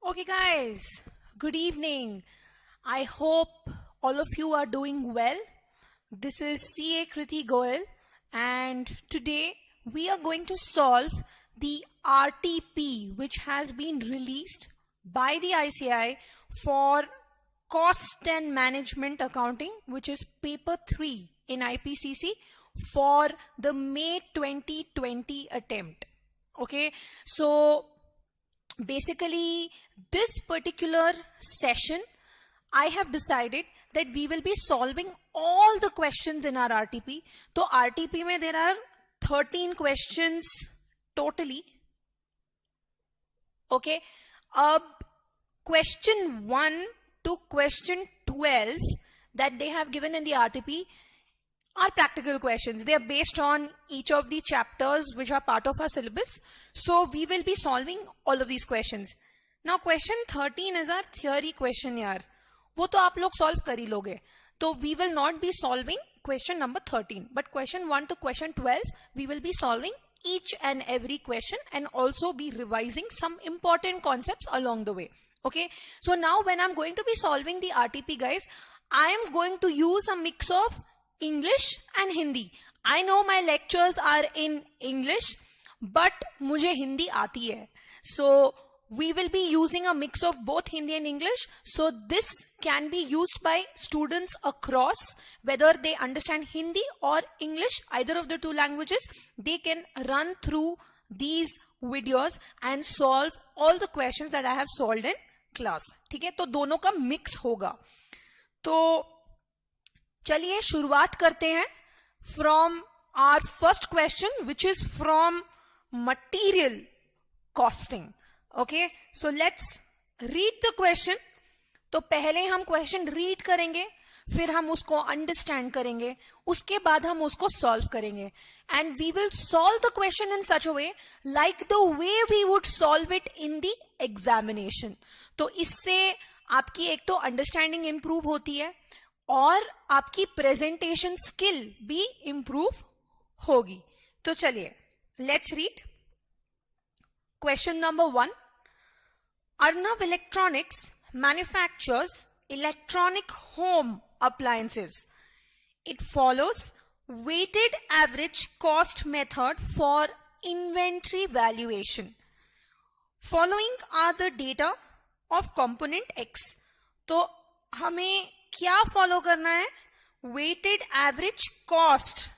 Okay, guys, good evening. I hope all of you are doing well. This is CA Kriti Goel, and today we are going to solve the RTP, which has been released by the ICI for Cost and Management Accounting, which is paper 3 in IPCC for the May 2020 attempt. Okay, so basically this particular session I have decided that we will be solving all the questions in our RTP. So RTP में there are 13 questions totally. Okay, question 1 to question 12 that they have given in the RTP are practical questions. They are based on each of the chapters which are part of our syllabus. So we will be solving all of these questions. Now question 13 is our theory question यार. वो तो आप लोग solve कर ही लोगे. So we will not be solving question number 13. But question 1 to question 12 we will be solving each and every question and also be revising some important concepts along the way. Okay. So now when I'm going to be solving the RTP guys, I am going to use a mix of English and Hindi. I know my lectures are in English, but मुझे हिंदी आती है. So we will be using a mix of both Hindi and English. So this can be used by students across, whether they understand Hindi or English, either of the two languages. They can run through these videos and solve all the questions that I have solved in class. ठीक है, तो दोनों का mix होगा. तो चलिए शुरुआत करते हैं from our first question which is from material costing. Okay, so let's read the question. तो पहले हम क्वेश्चन रीड करेंगे, फिर हम उसको अंडरस्टैंड करेंगे, उसके बाद हम उसको सॉल्व करेंगे. And we will solve the question in such a way like the way we would solve it in the examination. तो इससे आपकी एक तो अंडरस्टैंडिंग इंप्रूव होती है और आपकी प्रेजेंटेशन स्किल भी इंप्रूव होगी. तो चलिए let's read question number 1. Arnav electronics manufactures electronic home appliances. It follows weighted average cost method for inventory valuation. Following are the data of component X. तो हमें क्या फॉलो करना है? Weighted average cost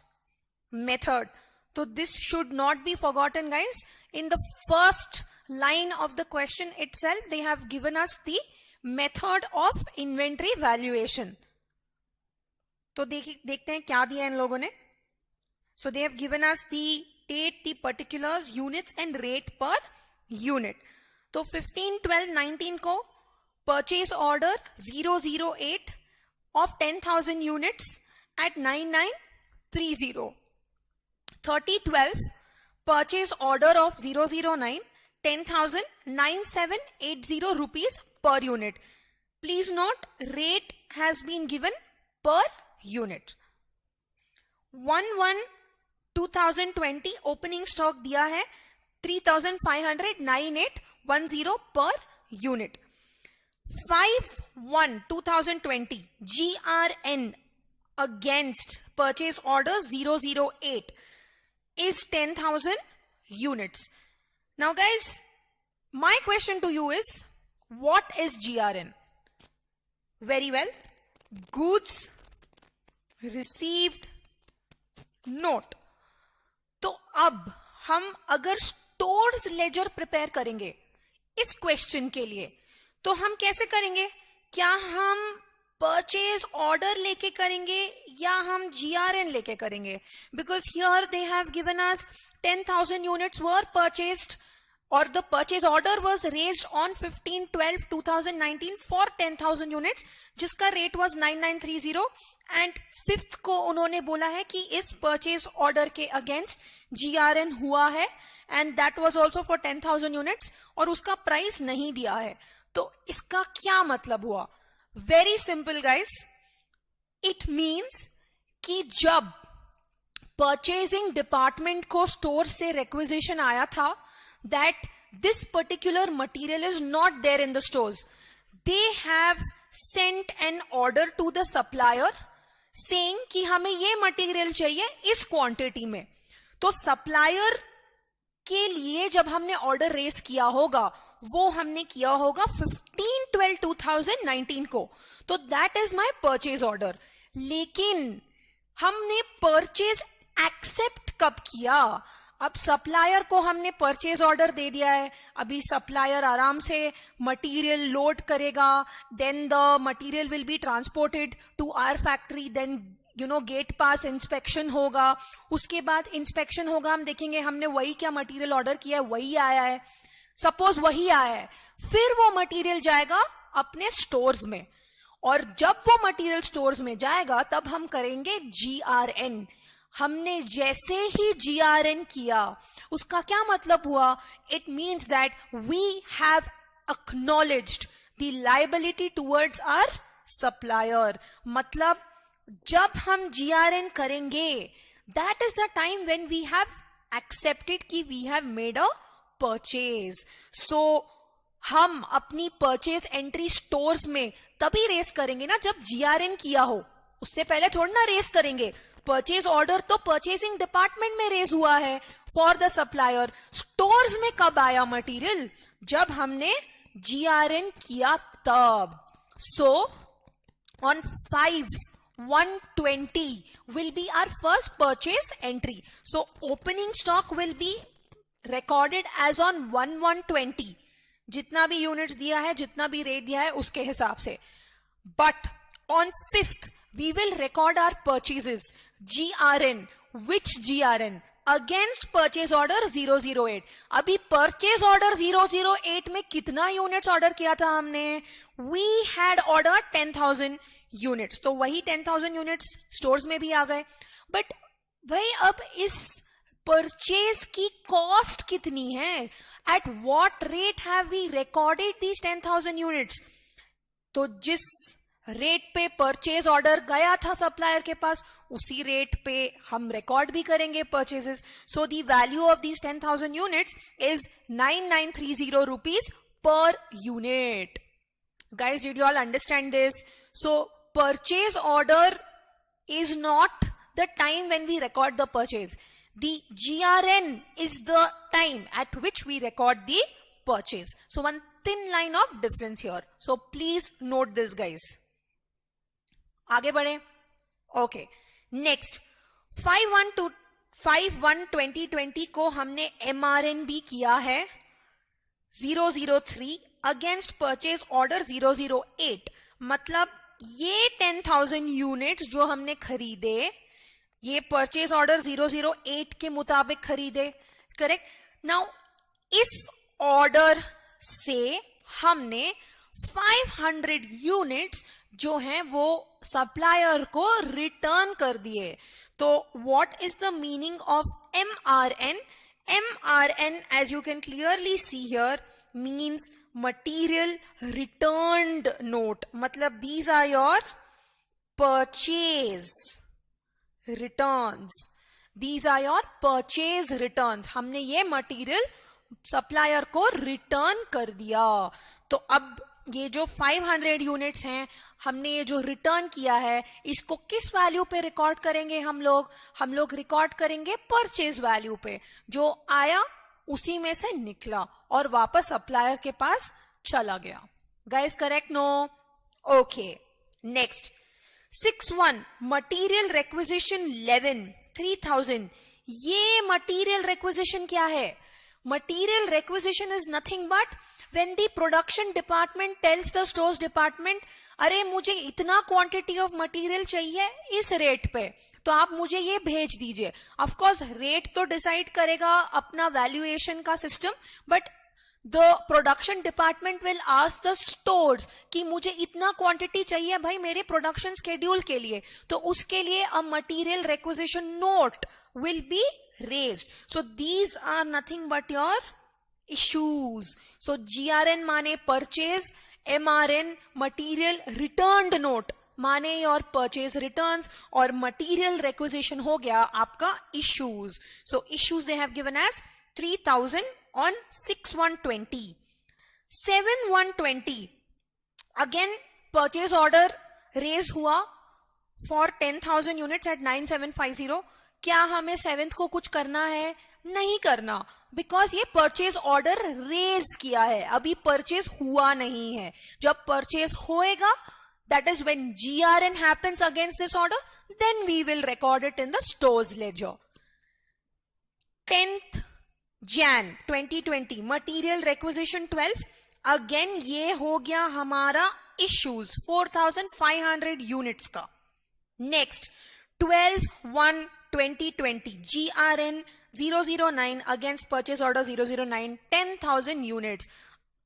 method. तो this should not be forgotten guys. In the first line of the question itself they have given us the method of inventory valuation. तो देखते हैं क्या दिया इन लोगों ने. So they have given us the date, the particulars, units and rate per unit. तो 15, 12, 19 को purchase order 008 of 10,000 units at 9930. 30, 12 purchase order of 009 10,9780 rupees per unit. Please note rate has been given per unit. 1/1/2020 opening stock दिया है 3,500,9810 per unit. 5/1/2020 GRN against purchase order 008 is 10,000 units. Now guys, my question to you is, what is GRN? Very well, goods received note. तो अब हम अगर stores ledger prepare करेंगे इस question के लिए तो हम कैसे करेंगे? क्या हम परचेज ऑर्डर लेके करेंगे या हम GRN लेके करेंगे? Because here they have given us 10,000 units were purchased or the purchase order was raised on 15/12/2019 for 10,000 units जिसका rate was 9930 and 5th को उन्होंने बोला है कि इस purchase order के against GRN हुआ है and that was also for 10,000 units और उसका price नहीं दिया है. तो इसका क्या मतलब हुआ? Very simple guys, it means कि जब परचेजिंग डिपार्टमेंट को स्टोर से रिक्विजिशन आया था that this particular material is not there in the stores. They have sent an order to the supplier saying कि हमें ये मटेरियल चाहिए इस क्वांटिटी में. तो सप्लायर के लिए जब हमने ऑर्डर रेस किया होगा वो हमने किया होगा 15/12/2019 को. तो that is my purchase order. लेकिन हमने परचेज एक्सेप्ट कब किया? अब सप्लायर को हमने परचेज ऑर्डर दे दिया है. अभी सप्लायर आराम से मटेरियल लोड करेगा, then the material will be transported to our factory, then gate pass inspection होगा. उसके बाद इंस्पेक्शन होगा, हम देखेंगे हमने वही क्या मटेरियल ऑर्डर किया है वही आया है. सपोज वही आया है, फिर वो मटेरियल जाएगा अपने स्टोर्स में, और जब वो मटेरियल स्टोर्स में जाएगा तब हम करेंगे GRN. हमने जैसे ही GRN किया उसका क्या मतलब हुआ? It means that we have acknowledged the liability towards our supplier. मतलब जब हम GRN करेंगे that is the time when we have accepted कि we have made a purchase. So हम अपनी परचेज एंट्री स्टोर्स में तभी रेस करेंगे ना जब GRN किया हो. उससे पहले थोड़ा ना रेस करेंगे. परचेज ऑर्डर तो परचेसिंग डिपार्टमेंट में रेज हुआ है फॉर द सप्लायर. स्टोर्स में कब आया मटेरियल? जब हमने GRN किया तब. So on 5/1/20 will be our first purchase entry. So opening stock will be recorded as on 1/1/20. जितना भी यूनिट्स दिया है, जितना भी रेट दिया है उसके हिसाब से. But on 5th we will record our purchases GRN. Which GRN? Against purchase order 008. अभी purchase order 008 में कितना यूनिट्स ऑर्डर किया था हमने? We had ordered 10,000 units. तो वही 10,000 यूनिट्स स्टोर्स में भी आ गए. बट भाई अब इस परचेज की कॉस्ट कितनी है? At what rate have we recorded these 10,000 units? तो जिस रेट पे परचेज ऑर्डर गया था सप्लायर के पास उसी रेट पे हम रिकॉर्ड भी करेंगे purchases. So the value of these 10,000 units is 9930 rupees per unit. Guys, did you all understand this? So purchase order is not the time when we record the purchase. The GRN is the time at which we record the purchase. So one thin line of difference here. So please note this, guys. आगे बढ़े. Okay. Next 5/1/2020 को हमने MRN भी किया है 003 against purchase order 008. मतलब ये 10,000 units जो हमने खरीदे ये परचेज ऑर्डर 008 के मुताबिक खरीदे. करेक्ट. नाउ इस ऑर्डर से हमने 500 यूनिट्स जो हैं वो सप्लायर को रिटर्न कर दिए. तो what is the meaning of MRN? MRN, as you can clearly see here, means material returned note. मतलब these are your purchase returns. These are your purchase returns. हमने ये मटेरियल सप्लायर को return कर दिया. तो अब ये जो 500 यूनिट्स हैं हमने ये जो रिटर्न किया है इसको किस वैल्यू पे रिकॉर्ड करेंगे? हम लोग रिकॉर्ड करेंगे परचेज वैल्यू पे. जो आया उसी में से निकला और वापस सप्लायर के पास चला गया. Guys, correct? No? Okay. Next 6/1 material requisition 3000. ये मटीरियल रिक्विजिशन क्या है? Material requisition is nothing but when the production department tells the stores department, अरे मुझे इतना क्वांटिटी ऑफ मटेरियल चाहिए इस रेट पे, तो आप मुझे ये भेज दीजिए. ऑफ कोर्स रेट तो डिसाइड करेगा अपना वैल्यूएशन का system, but the production department will ask the stores कि मुझे इतना क्वांटिटी चाहिए भाई मेरे प्रोडक्शन स्केड्यूल के लिए. तो उसके लिए a material requisition note will be raised. So these are nothing but your issues. So GRN माने purchase, MRN material returned note माने your purchase returns, और material requisition हो गया आपका issues. So issues they have given as 3000 on 6/1/20. 7/1/20 again purchase order raise हुआ for 10,000 units at 9750. क्या हमें 7th को कुछ करना है? नहीं करना, बिकॉज ये परचेज ऑर्डर रेज किया है, अभी परचेज हुआ नहीं है. जब परचेज होएगा, that is when GRN happens against this order, then we will record it in the stores ledger. 10th Jan 2020 material requisition 12. Again ये हो गया हमारा इश्यूज 4,500 यूनिट्स का. Next 12/1/2020 GRN 009 against purchase order 009 10,000 units.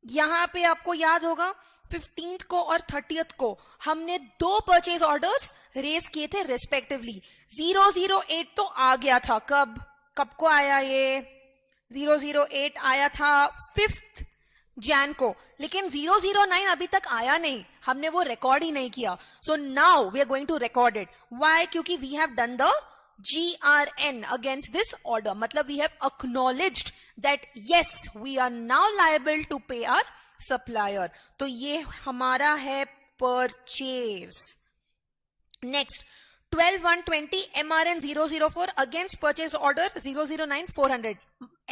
यहां पे आपको याद होगा 15th को और 30th को हमने 2 परचेज ऑर्डर्स रेस किए थे रेस्पेक्टिवली. 008 तो आ गया था. कब को आया ये? 008 आया था 5th जैन को, लेकिन 009 अभी तक आया नहीं, हमने वो रिकॉर्ड ही नहीं किया. So now we are going to record it. Why? क्योंकि we have done the GRN against this order. मतलब we have acknowledged that yes, we are now liable to pay our supplier. तो ये हमारा है purchase. Next 12/1/20 MRN 004 against purchase order 009 400.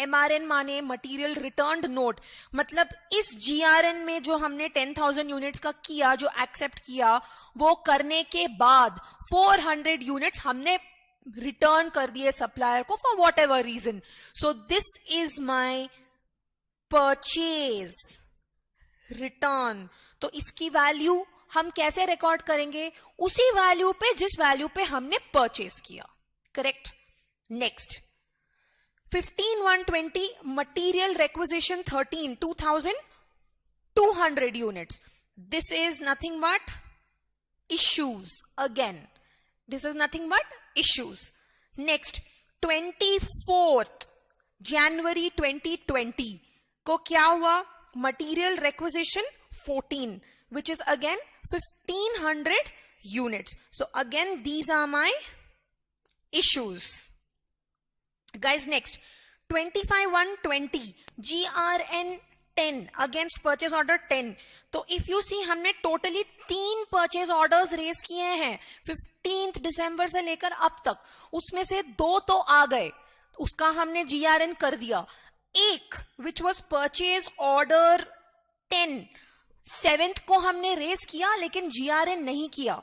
MRN माने material returned note. मतलब इस GRN में जो हमने 10,000 यूनिट्स का किया, जो एक्सेप्ट किया, वो करने के बाद 400 यूनिट्स हमने रिटर्न कर दिए सप्लायर को for whatever reason. So this is my purchase return. तो इसकी वैल्यू हम कैसे रिकॉर्ड करेंगे? उसी वैल्यू पे जिस वैल्यू पे हमने परचेज किया. Correct. Next 15/1/20 material requisition 13 2,200 units. This is nothing but issues again. This is nothing but issues. Next 24th January 2020 को क्या हुआ? Material requisition 14, which is again 1,500 units. So again these are my issues. Guys, next 25/1/20 GRN 10 against purchase order 10. तो if you see हमने totally 3 purchase orders raise किए हैं 15th दिसंबर से लेकर अब तक. उसमें से 2 तो आ गए, उसका हमने GRN कर दिया. एक which was purchase order 10 7th को हमने रेज किया लेकिन GRN नहीं किया.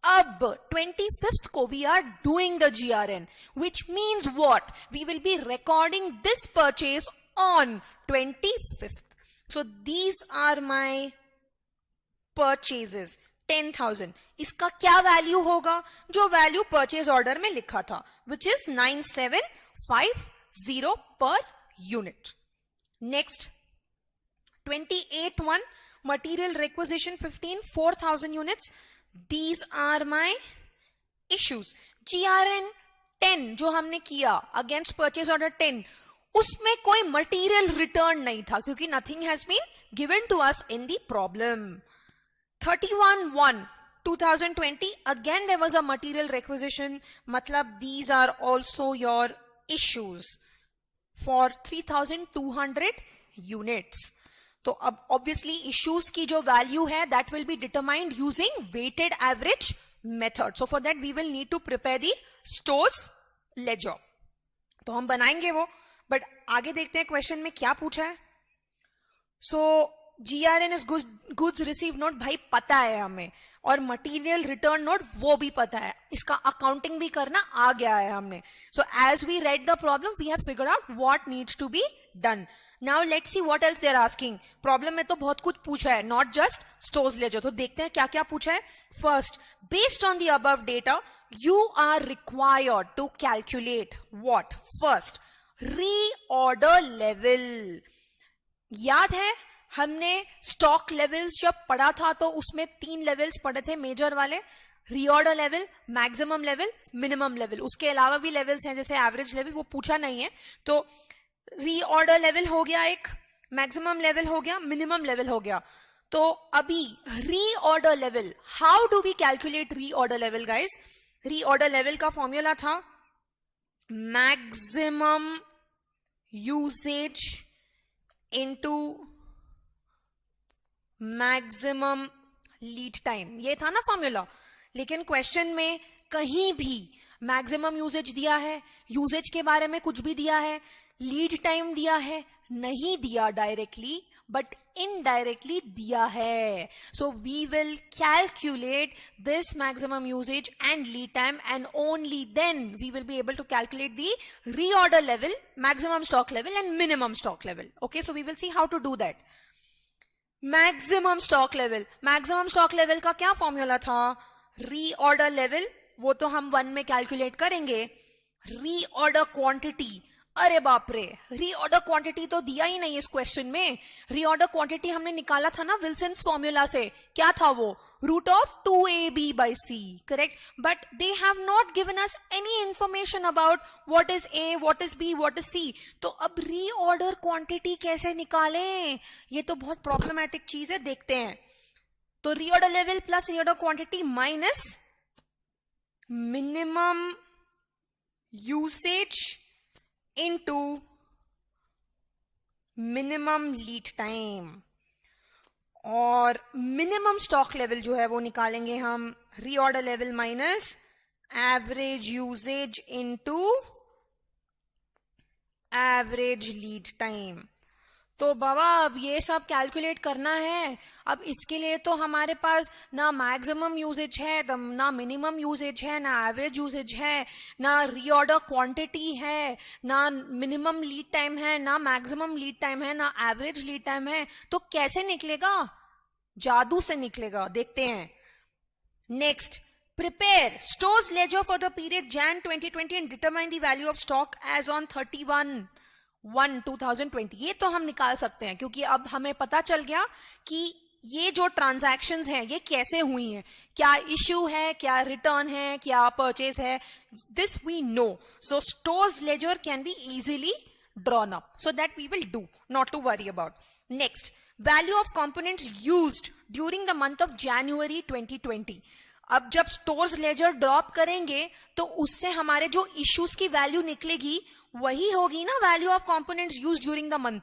अब 25th को we are doing the GRN, which means what? We will be recording this purchase on 25th. So these are my purchases 10,000. इसका क्या वैल्यू होगा? जो वैल्यू परचेज ऑर्डर में लिखा था, which is 9750 per unit. Next 28/1 material requisition 15 4,000 units. These are my issues. GRN 10 जो हमने किया against purchase order 10, उसमें कोई मटीरियल रिटर्न नहीं था क्योंकि nothing has been given to us in the problem. 31/1/2020 again there was a material requisition. मतलब these are also your issues for 3,200 units. तो अब ऑब्वियसली इश्यूज की जो वैल्यू है that will be determined using weighted average method. So for that we will need to prepare the stores ledger. तो हम बनाएंगे वो, बट आगे देखते हैं क्वेश्चन में क्या पूछा है. सो GRN is goods receive note, भाई पता है हमें, और मटीरियल रिटर्न नोट वो भी पता है, इसका अकाउंटिंग भी करना आ गया है हमने. So as we read the problem we have figured out what needs to be done. Now let's see what else they are asking. Problem में तो बहुत कुछ पूछा है, नॉट जस्ट स्टोर्स लेजर. तो देखते हैं क्या क्या पूछा है. First, based on the above data you are required to calculate what? First, reorder level. याद है हमने स्टॉक लेवल्स जब पढ़ा था तो उसमें 3 लेवल्स पढ़े थे मेजर वाले. Reorder level, maximum level, minimum level. उसके अलावा भी लेवल्स हैं जैसे एवरेज लेवल, वो पूछा नहीं है. तो रीऑर्डर लेवल हो गया एक, मैक्सिमम लेवल हो गया, मिनिमम लेवल हो गया. तो अभी reorder level, how do we calculate reorder level guys? Reorder level का फॉर्मूला था maximum usage into maximum lead time, ये था ना फॉर्मूला. लेकिन क्वेश्चन में कहीं भी मैक्सिमम यूजेज दिया है, यूजेज के बारे में कुछ भी दिया है, लीड टाइम दिया है नहीं दिया डायरेक्टली, बट इनडायरेक्टली दिया है. So we will calculate this maximum usage and lead time, and only then we will be able to calculate the reorder level, maximum stock level and minimum stock level. Okay, so we will see how to do that. Maximum stock level, maximum stock level का क्या formula था? Reorder level, वो तो हम 1 में calculate करेंगे. Reorder quantity, अरे बाप रे, रीऑर्डर क्वांटिटी तो दिया ही नहीं इस क्वेश्चन में. रीऑर्डर क्वांटिटी हमने निकाला था ना विल्सन्स फॉर्मूला से. क्या था वो? Root of 2ab by c, correct. But they have not given us any information about what is a, what is b, what is c. तो अब रीऑर्डर क्वांटिटी कैसे निकालें? ये तो बहुत प्रॉब्लमैटिक चीज है, देखते हैं. तो reorder level plus reorder quantity minus minimum usage into minimum lead time, और मिनिमम स्टॉक लेवल जो है वो निकालेंगे हम reorder level minus average usage into average lead time. तो बाबा अब ये सब कैलकुलेट करना है. अब इसके लिए तो हमारे पास ना मैक्सिमम यूजेज है, ना मिनिमम यूजेज है, ना एवरेज यूजेज है, ना रीऑर्डर क्वांटिटी है, ना मिनिमम लीड टाइम है, ना मैक्सिमम लीड टाइम है, ना एवरेज लीड टाइम है. तो कैसे निकलेगा? जादू से निकलेगा, देखते हैं. Next, prepare stores ledger for the period Jan 2020 and determine the value of stock as on 31/1/2020. ये तो हम निकाल सकते हैं, क्योंकि अब हमें पता चल गया कि ये जो ट्रांजैक्शंस हैं ये कैसे हुई हैं, क्या इश्यू है, क्या रिटर्न है, क्या परचेज है. This we know. So stores ledger can be easily drawn up, so that we will do, not to worry about. Next, value of components used during the month of January 2020. अब जब stores ledger drop करेंगे तो उससे हमारे जो issues की value निकलेगी वही होगी ना value of components used during the month.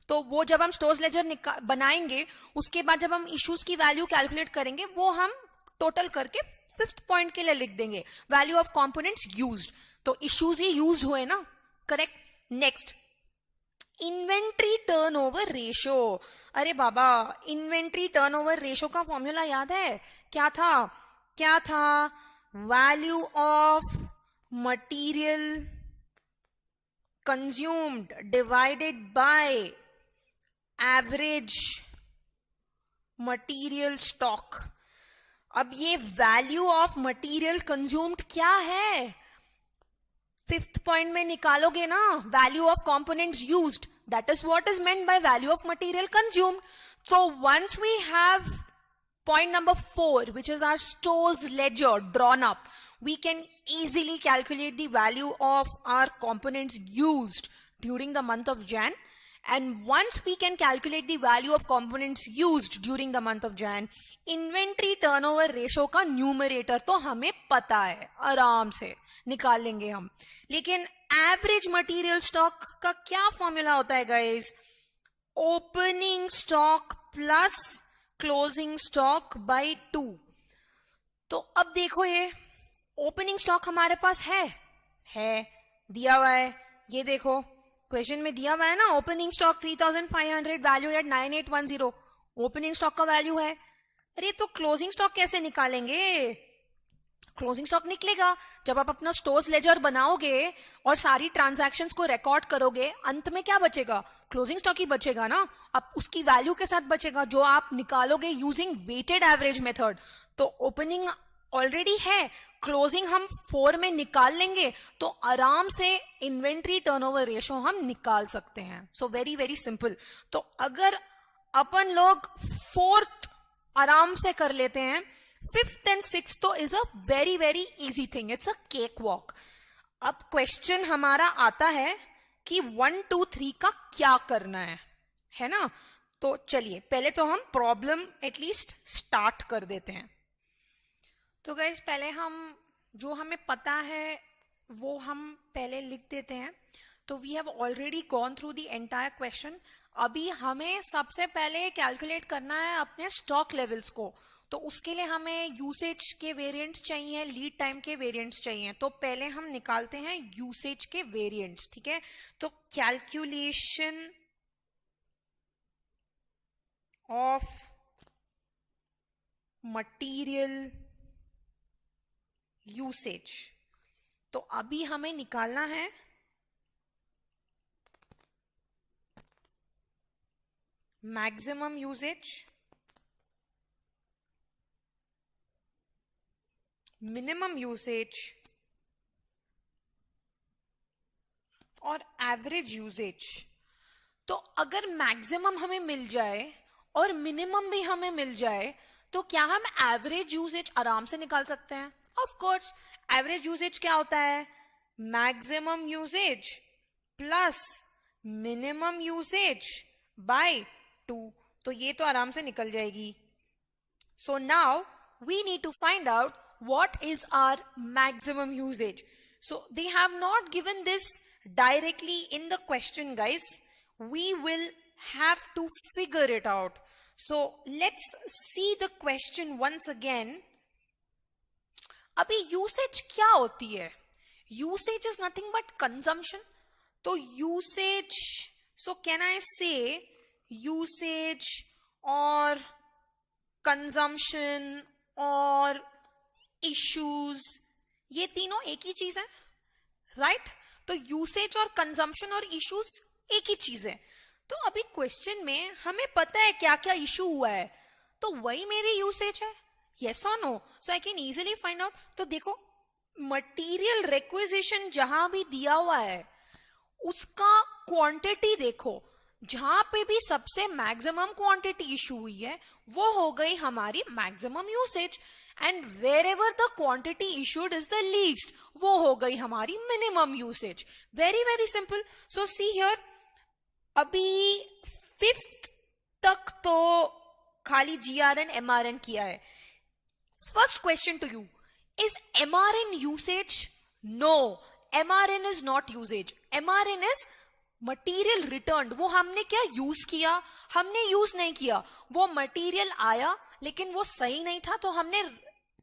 तो वो जब हम स्टोर्स लेजर बनाएंगे, उसके बाद जब हम इश्यूज की वैल्यू कैलकुलेट करेंगे, वो हम टोटल करके 5th पॉइंट के लिए लिख देंगे, वैल्यू ऑफ कंपोनेंट्स यूज्ड. तो इश्यूज ही यूज्ड हुए ना, correct. Next, inventory turnover ratio. अरे बाबा, इन्वेंट्री टर्नओवर रेशो का फॉर्मूला याद है? क्या था? Value of material consumed divided by average material stock. अब ये वैल्यू ऑफ मटीरियल कंज्यूम्ड क्या है? 5th पॉइंट में निकालोगे ना, value of components used. That is what is meant by value of material consumed. So once we have point number 4, which is our stores ledger drawn up, we can easily calculate the value of our components used during the month of Jan. And once we can calculate the value of components used during the month of Jan, inventory turnover ratio का numerator तो हमें पता है, आराम से निकाल लेंगे हम. लेकिन average material stock का क्या फॉर्मूला होता है guys? Opening stock plus closing stock by 2. तो अब देखो, ये ओपनिंग स्टॉक हमारे पास है दिया हुआ है. ये देखो क्वेश्चन में दिया हुआ है ना, opening stock 3500 value at 9810. Opening stock का वैल्यू है. अरे तो क्लोजिंग स्टॉक कैसे निकालेंगे? क्लोजिंग स्टॉक निकलेगा जब आप अपना स्टोर्स लेजर बनाओगे और सारी ट्रांजैक्शंस को रिकॉर्ड करोगे. अंत में क्या बचेगा? क्लोजिंग स्टॉक ही बचेगा ना. अब उसकी वैल्यू के साथ बचेगा जो आप निकालोगे यूजिंग वेटेड एवरेज मेथड. तो ओपनिंग ऑलरेडी है, क्लोजिंग हम 4 में निकाल लेंगे, तो आराम से इन्वेंट्री टर्नओवर रेशो हम निकाल सकते हैं. So very very simple. तो अगर अपन लोग 4th आराम से कर लेते हैं, 5th and 6th तो is a very very easy thing, it's a cake walk. अब क्वेश्चन हमारा आता है कि 1 2 3 का क्या करना है ना. तो चलिए पहले तो हम प्रॉब्लम एटलीस्ट स्टार्ट कर देते हैं. तो गाइस पहले हम जो हमें पता है वो हम पहले लिख देते हैं. तो we have already gone through the entire question. अभी हमें सबसे पहले कैलकुलेट करना है अपने स्टॉक लेवल्स को, तो उसके लिए हमें यूसेज के वेरिएंट्स चाहिए, लीड टाइम के वेरिएंट्स चाहिए। तो पहले हम निकालते हैं यूसेज के वेरिएंट्स, ठीक है। तो कैलकुलेशन ऑफ मटीरियल यूसेज, तो अभी हमें निकालना है मैक्सिमम यूसेज, मिनिमम यूसेज और एवरेज यूसेज। तो अगर मैक्सिमम हमें मिल जाए और मिनिमम भी हमें मिल जाए तो क्या हम एवरेज यूसेज आराम से निकाल सकते हैं? Of course. एवरेज यूसेज क्या होता है? Maximum usage plus minimum usage by 2। तो ये तो आराम से निकल जाएगी। So now we need to find out what is our maximum usage. So they have not given this directly in the question, guys. We will have to figure it out. So let's see the question once again. अभी usage क्या होती है? Usage is nothing but consumption. तो usage, so can I say usage or consumption और issues, ये तीनों एक ही चीज है, राइट? तो यूसेज और कंजम्पशन और इश्यूज एक ही चीज है। तो अभी क्वेश्चन में हमें पता है क्या क्या इशू हुआ है, तो वही मेरी यूसेज है, यस और no. So I can easily find out. तो देखो, मटेरियल रिक्विजिशन जहां भी दिया हुआ है उसका क्वांटिटी देखो, जहां पे भी सबसे मैक्सिमम क्वांटिटी इशू हुई है वो हो गई हमारी maximum usage, and wherever the quantity issued is the least, वो हो गई हमारी minimum usage. Very very simple. So see here, अभी 5th तक तो खाली जीआरएन एमआरएन किया है। First question to you, is MRN usage? No, MRN is not usage. MRN is material return. वो हमने क्या यूज किया? हमने यूज नहीं किया। वो मटीरियल आया लेकिन वो सही नहीं था, तो हमने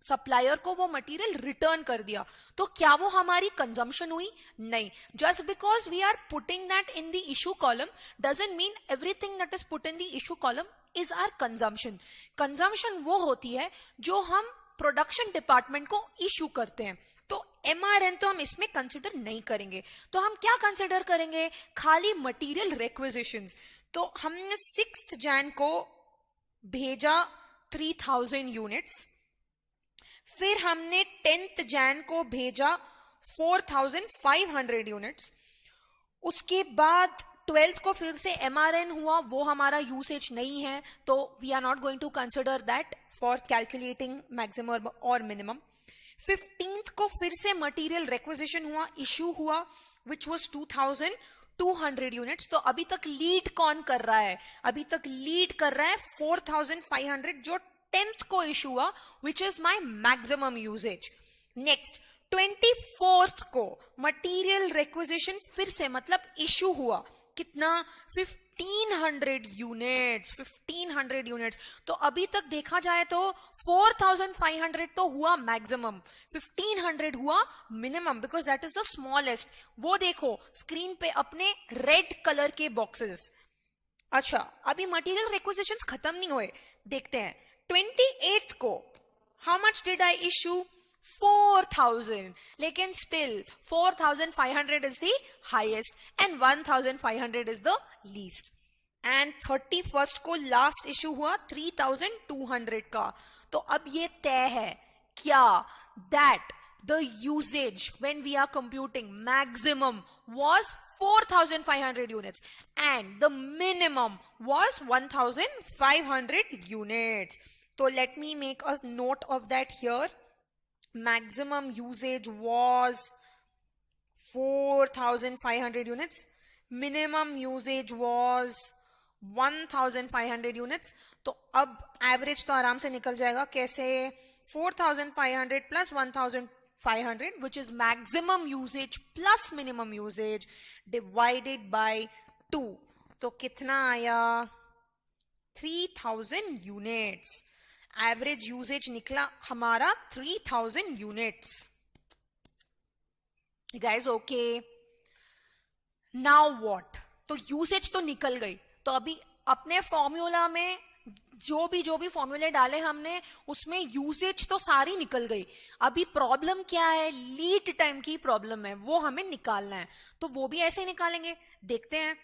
सप्लायर को वो मटेरियल रिटर्न कर दिया। तो क्या वो हमारी कंजम्पशन हुई? नहीं। Just because we are putting that in the issue column doesn't mean everything that is put in the issue column is our consumption. Consumption वो होती है जो हम प्रोडक्शन डिपार्टमेंट को इशू करते हैं। तो एमआरएन तो हम इसमें कंसिडर नहीं करेंगे। तो हम क्या कंसिडर करेंगे? खाली मटेरियल रिक्विजिशंस। तो हमने 6th जैन को भेजा 3000 यूनिट्स, फिर हमने 10th जैन को भेजा 4500 यूनिट्स, उसके बाद 12th को फिर से एमआरएन हुआ, वो हमारा यूसेज नहीं है, तो we are not going to consider that for calculating maximum और मिनिमम। 15th को फिर से मटेरियल रिक्विजिशन हुआ, इश्यू हुआ, विच वॉज 2200 यूनिट्स। तो अभी तक लीड कौन कर रहा है? अभी तक लीड कर रहा है 4500 जो 10th को इश्यू हुआ, which is my maximum usage. Next 24th को मटेरियल रिक्विजिशन फिर से मतलब इश्यू हुआ, कितना? 1500 यूनिट्स। 1500 यूनिट्स। तो अभी तक देखा जाए तो 4500 तो हुआ मैक्सिमम, 1500 हुआ minimum, because that is the smallest. वो देखो स्क्रीन पे अपने रेड कलर के बॉक्सेस। अच्छा, अभी मटेरियल रिक्विजिशंस खत्म नहीं हुए, देखते हैं। 28th को how much did I issue? 4000, लेकिन still 4500 is the highest and 1500 is the least. And 31st को last issue हुआ 3200 का। तो अब ये तय है क्या? That the usage when we are computing maximum was 4500 units and the minimum was 1500 units. So let me make a note of that here. Maximum usage was 4500 units. Minimum usage was 1500 units. तो अब average तो आराम से निकल जाएगा। कैसे? 4500 plus 1500, which is maximum usage plus minimum usage, divided by 2. तो कितना आया 3000 यूनिट्स. एवरेज यूजेज निकला हमारा 3000 units. Guys okay, now what? तो यूसेज तो निकल गई. तो अभी अपने फॉर्मूला में जो भी फॉर्मूले डाले हमने उसमें यूसेज तो सारी निकल गई. अभी प्रॉब्लम क्या है? लीड टाइम की प्रॉब्लम है, वो हमें निकालना है. तो वो भी ऐसे निकालेंगे, देखते हैं.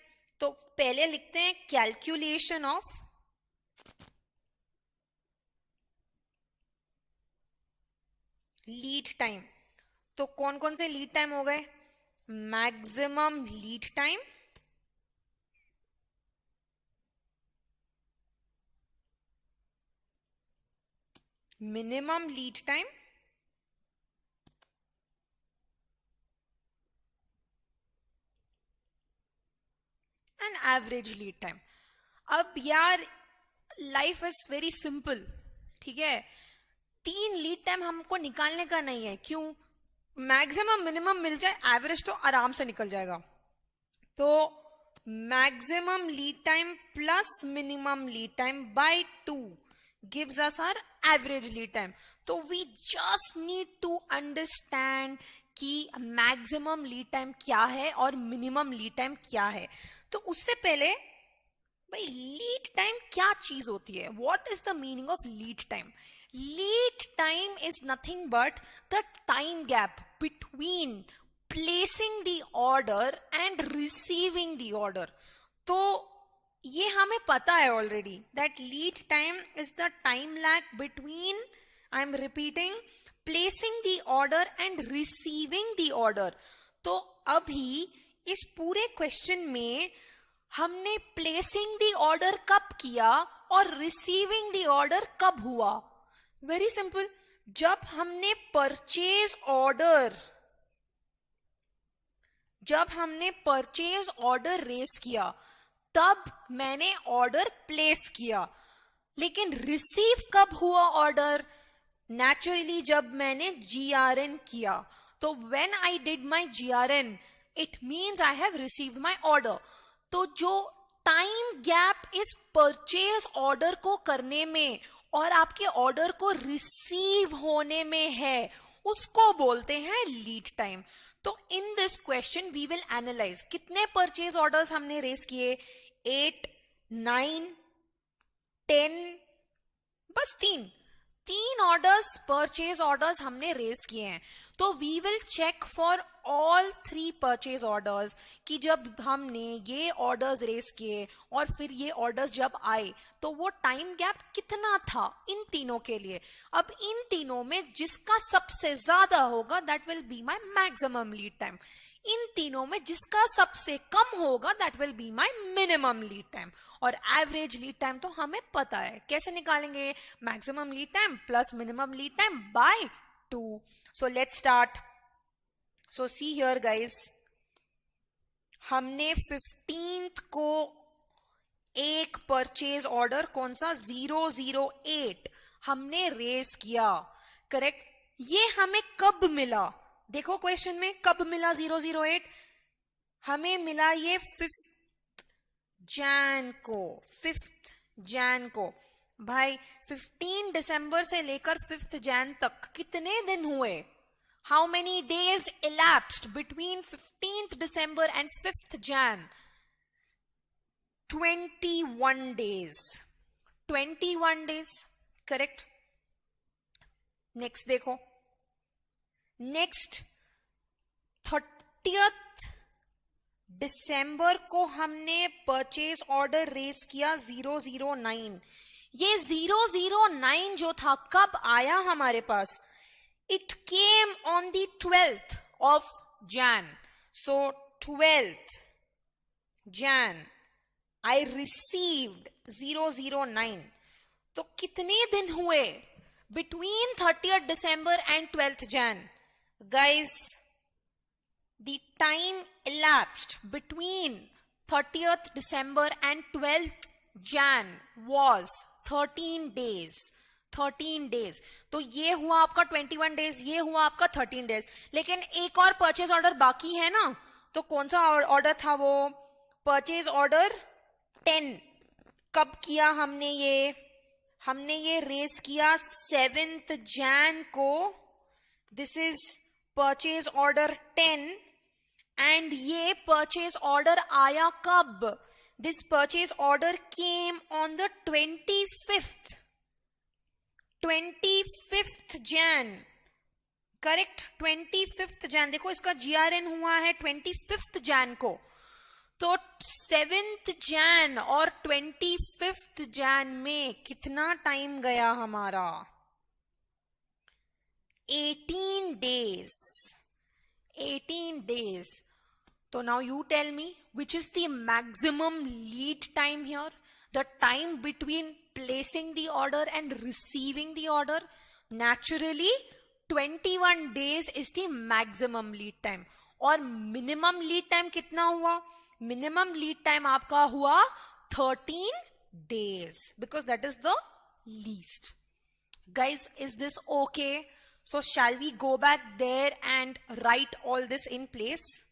तो पहले लिखते हैं कैलकुलेशन ऑफ लीड टाइम. तो कौन कौन से लीड टाइम हो गए? Maximum lead time, minimum lead time, and average lead time. अब यार लाइफ इज वेरी सिंपल, ठीक है. 3 लीड टाइम हमको निकालने का नहीं है. क्यों? मैक्सिमम मिनिमम मिल जाए, एवरेज तो आराम से निकल जाएगा. तो maximum lead time plus minimum lead time by 2 gives us our average lead time. तो we just need to understand कि मैक्सिमम लीड टाइम क्या है और मिनिमम लीड टाइम क्या है. तो उससे पहले भाई लीड टाइम क्या चीज होती है? What is the meaning of lead time? Lead time is nothing but the time gap between placing the order and receiving the order. तो ये हमें पता है already that lead time is the time lag between, I am repeating, placing the order and receiving the order. तो अभी इस पूरे question में हमने प्लेसिंग द ऑर्डर कब किया और रिसीविंग द ऑर्डर कब हुआ? Very simple. जब हमने परचेज ऑर्डर रेस किया तब मैंने ऑर्डर प्लेस किया. लेकिन रिसीव कब हुआ ऑर्डर? नेचुरली जब मैंने GRN किया. तो when I did my GRN it means I have received my order. तो जो टाइम गैप इस परचेज ऑर्डर को करने में और आपके ऑर्डर को रिसीव होने में है उसको बोलते हैं लीड टाइम. तो in this question we will analyze कितने परचेज ऑर्डर्स हमने रेस किए. 8, 9, 10, बस 3 ऑर्डर्स, परचेज ऑर्डर्स हमने रेस किए हैं. तो we will check for all 3 purchase orders कि जब हमने ये ऑर्डर्स रेस किए और फिर ये ऑर्डर्स जब आए तो वो टाइम गैप कितना था इन तीनों के लिए. अब इन तीनों में जिसका सबसे ज्यादा होगा that will be my maximum lead time. इन तीनों में जिसका सबसे कम होगा that will be my minimum lead time. और एवरेज लीड टाइम तो हमें पता है, कैसे निकालेंगे? Maximum lead time plus minimum lead time by 2. So let's start. So see here guys, हमने 15th को एक परचेज ऑर्डर कौन सा 008 हमने रेस किया, करेक्ट. ये हमें कब मिला? देखो क्वेश्चन में कब मिला 008? हमें मिला ये 5th जैन को. भाई 15 दिसंबर से लेकर 5th जैन तक कितने दिन हुए? How many days elapsed between 15th December and 5th Jan? 21 days. 21 days, correct. Next देखो, नेक्स्ट 30th दिसंबर को हमने परचेज ऑर्डर रेस किया 009. ये 009 जो था कब आया हमारे पास? It came on the 12th of Jan. So 12th Jan I received 009. तो कितने दिन हुए between 30th December and 12th Jan? Guys, the time elapsed between 30th December and 12th Jan was 13 days. 13 days. तो ये हुआ आपका 21 days, ये हुआ आपका 13 days. लेकिन एक और परचेज ऑर्डर बाकी है ना, तो कौन सा ऑर्डर था वो? परचेज ऑर्डर 10 कब किया हमने ये रेस किया 7th Jan को. This is purchase order 10 and ये परचेज ऑर्डर आया कब? This purchase order came on the 25th Jan. Correct, 25th Jan. देखो इसका GRN हुआ है 25th Jan को. तो 7th Jan और 25th Jan में कितना टाइम गया हमारा? 18 days. 18 days. So now you tell me, which is the maximum lead time here? The time between placing the order and receiving the order. Naturally, 21 days is the maximum lead time. और minimum lead time कितना हुआ? Minimum lead time आपका हुआ 13 days because that is the least. Guys, is this okay? So shall we go back there and write all this in place?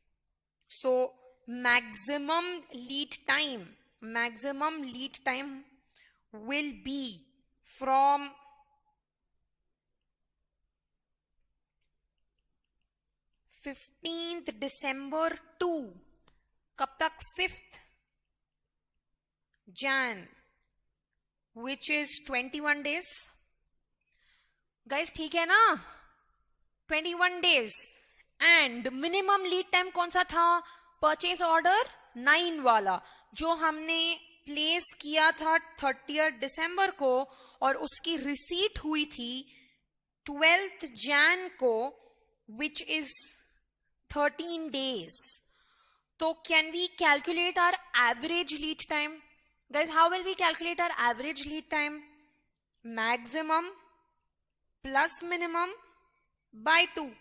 So maximum lead time will be from 15th December to कब तक? 5th Jan, which is 21 days. Guys, ठीक है ना? 21 days. And minimum lead time कौन सा था? Purchase order 9 वाला, जो हमने प्लेस किया था 30th December को और उसकी रिसीट हुई थी 12th Jan को, which is 13 days. So can we calculate our average lead time? Guys, how will we calculate our average lead time? Maximum plus minimum by 2.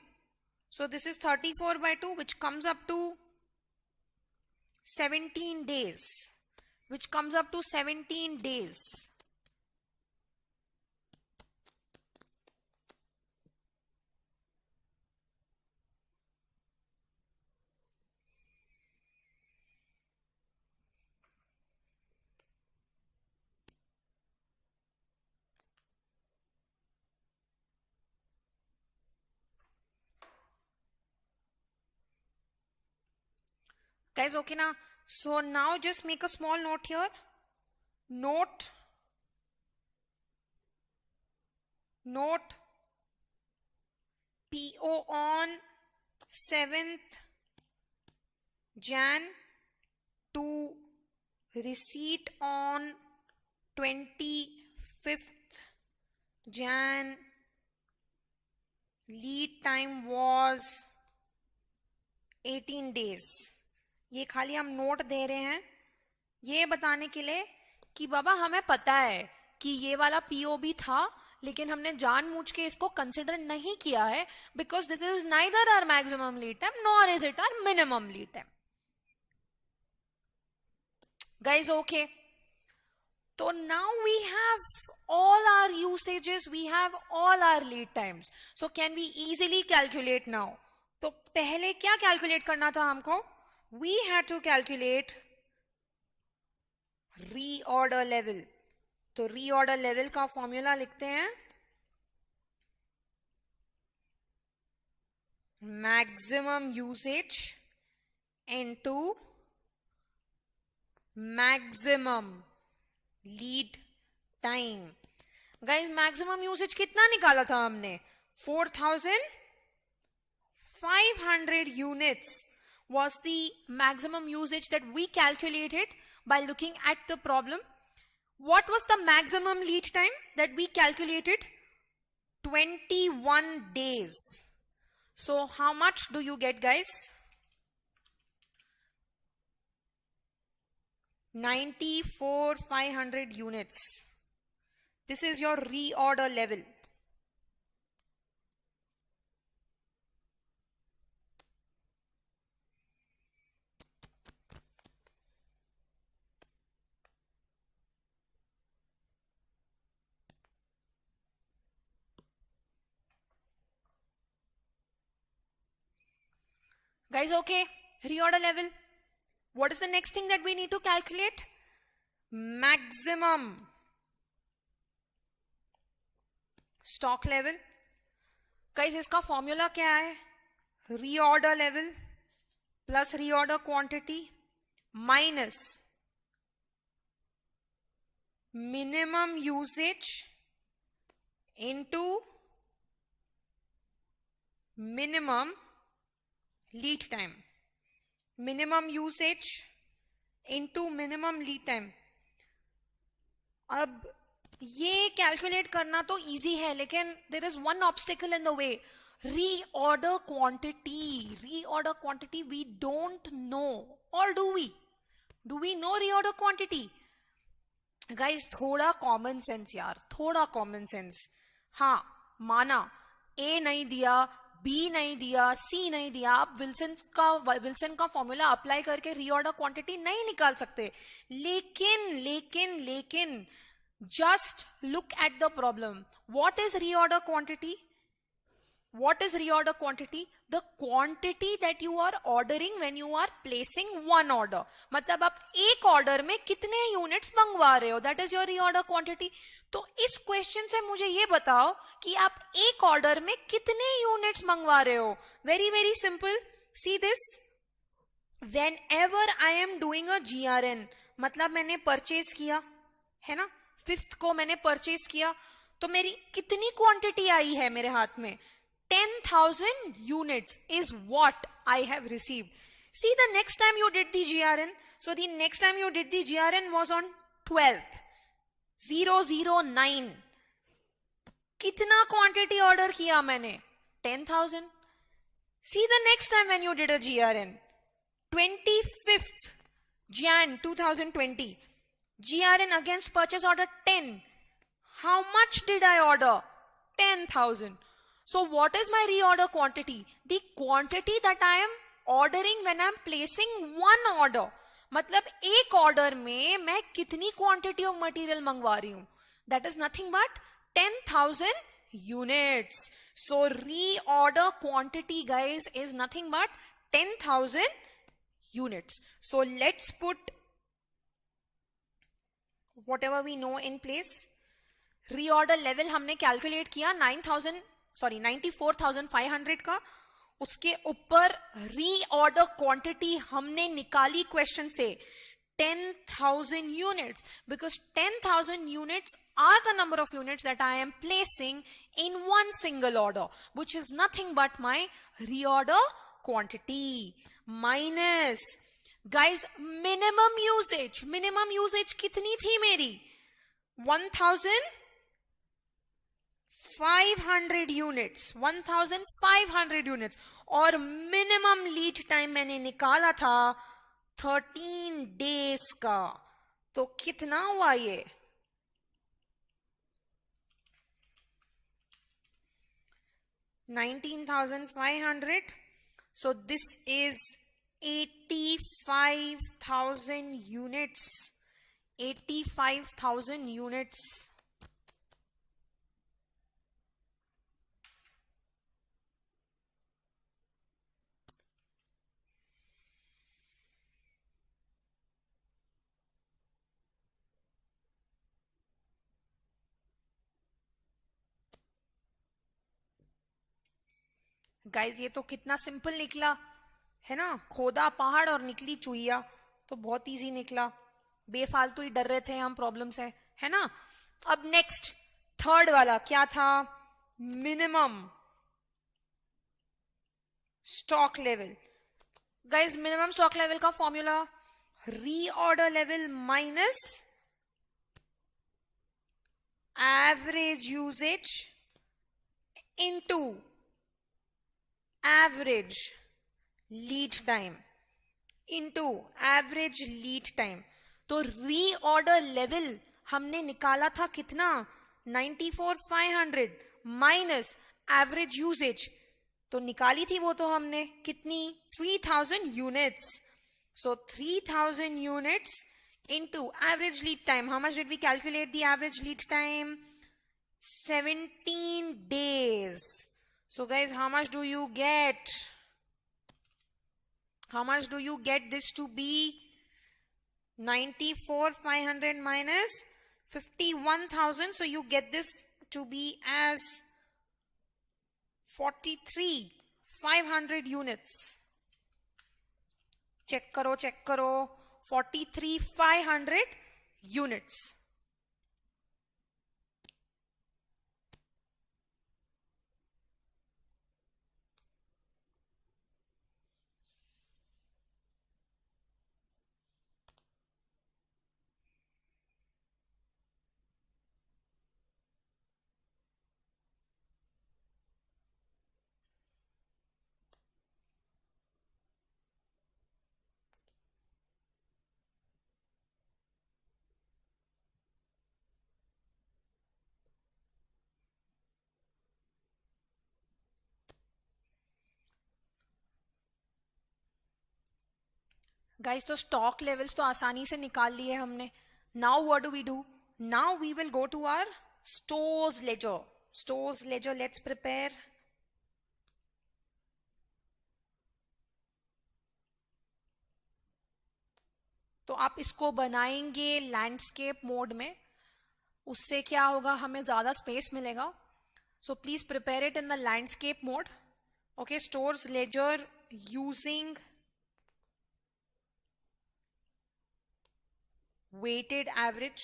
So this is 34 by 2, which comes up to 17 days. Which comes up to 17 days. Guys, okay now? So now just make a small note here. Note PO on 7th Jan to receipt on 25th Jan. Lead time was 18 days. ये खाली हम note दे रहे हैं ये बताने के लिए कि बाबा हमें पता है कि ये वाला पीओ भी था, लेकिन हमने जानबूझ के इसको कंसिडर नहीं किया है because this is neither our maximum lead time nor is it our minimum lead time. Guys, okay? So now we have all our usages, we have all our lead times. So can we easily calculate now? तो पहले क्या calculate करना था हमको? We had to calculate reorder level. तो reorder level का formula लिखते हैं. Maximum usage into maximum lead time. Guys, maximum usage कितना निकाला था हमने? 4,500 units was the maximum usage that we calculated by looking at the problem. What was the maximum lead time that we calculated? 21 days. So how much do you get, guys? 94,500 units. This is your reorder level. Guys, okay, reorder level. What is the next thing that we need to calculate? Maximum stock level. Guys इसका formula क्या है? Reorder level plus reorder quantity minus minimum usage into minimum lead time. Minimum usage into minimum lead time. अब ये calculate करना तो easy है, लेकिन there is one obstacle in the way. Reorder quantity. Reorder quantity we don't know, और do we know reorder quantity? Guys थोड़ा common sense यार, थोड़ा कॉमन सेंस. हाँ माना ए नहीं दिया, बी नहीं दिया, सी नहीं दिया, आप विल्सन का फॉर्मूला अप्लाई करके रीऑर्डर क्वांटिटी नहीं निकाल सकते. लेकिन just look at the problem. What is reorder quantity? What is reorder quantity? The quantity that you are ordering when you are placing one order. मतलब आप एक ऑर्डर में कितने यूनिट्स मंगवा रहे हो, that is your reorder quantity. तो इस क्वेश्चन से मुझे ये बताओ कि आप एक ऑर्डर में कितने यूनिट्स मंगवा रहे हो. Very very simple. See this. Whenever I am doing a GRN, मतलब मैंने परचेज किया है ना, 5th को मैंने परचेज किया, तो मेरी कितनी क्वांटिटी आई है मेरे हाथ में? 10,000 units is what I have received. See, the next time you did the GRN, so the next time you did the GRN was on 12th, 009. कितना क्वांटिटी ऑर्डर किया मैंने? 10,000. See, the next time when you did a GRN, 25th Jan 2020, GRN against purchase order 10. How much did I order? 10,000. So what is my reorder quantity? The quantity that I am ordering when I am placing one order. मतलब एक order में मैं कितनी quantity of material मंगवा रही हूं? That is nothing but 10,000 units. So reorder quantity, guys, is nothing but 10,000 units. So let's put whatever we know in place. Reorder level हमने calculate किया 94,500 का. उसके ऊपर रीऑर्डर क्वांटिटी हमने निकाली क्वेश्चन से 10,000 units, because 10,000 units are the number of units that I am placing in one single order, which is nothing but my reorder quantity minus, guys, minimum usage. Minimum usage कितनी थी मेरी? 1,500 units. 1,500 units. और minimum lead time मैंने निकाला था 13 days का. तो कितना हुआ ये? 19,500. So this is 85,000 units. 85,000 units. Guys ये तो कितना सिंपल निकला है ना. खोदा पहाड़ और निकली चुईया. तो बहुत इजी निकला. बेफालतू ही डर रहे थे हम प्रॉब्लम से, है ना. अब नेक्स्ट थर्ड वाला क्या था? Minimum stock level. Guys minimum stock level का formula reorder level minus average usage into average lead time into average lead time. तो रीऑर्डर लेवल हमने निकाला था कितना? 94,500 माइनस एवरेज यूजेज. तो निकाली थी वो तो हमने कितनी? 3,000 units. So 3,000 units into average lead time. How much did we calculate the average lead time? 17 days. So guys, how much do you get? How much do you get this to be? 94,500 minus 51,000. So you get this to be as 43,500 units. Check karo, 43,500 units. Guys, तो stock levels तो आसानी से निकाल लिए हमने. Now what do we do? Now we will go to our stores ledger. Stores ledger, let's prepare. तो आप इसको बनाएंगे लैंडस्केप मोड में. उससे क्या होगा, हमें ज्यादा स्पेस मिलेगा. So please prepare it in the landscape mode. Okay, stores ledger using weighted average.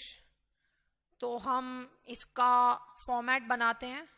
तो हम इसका फॉर्मेट बनाते हैं.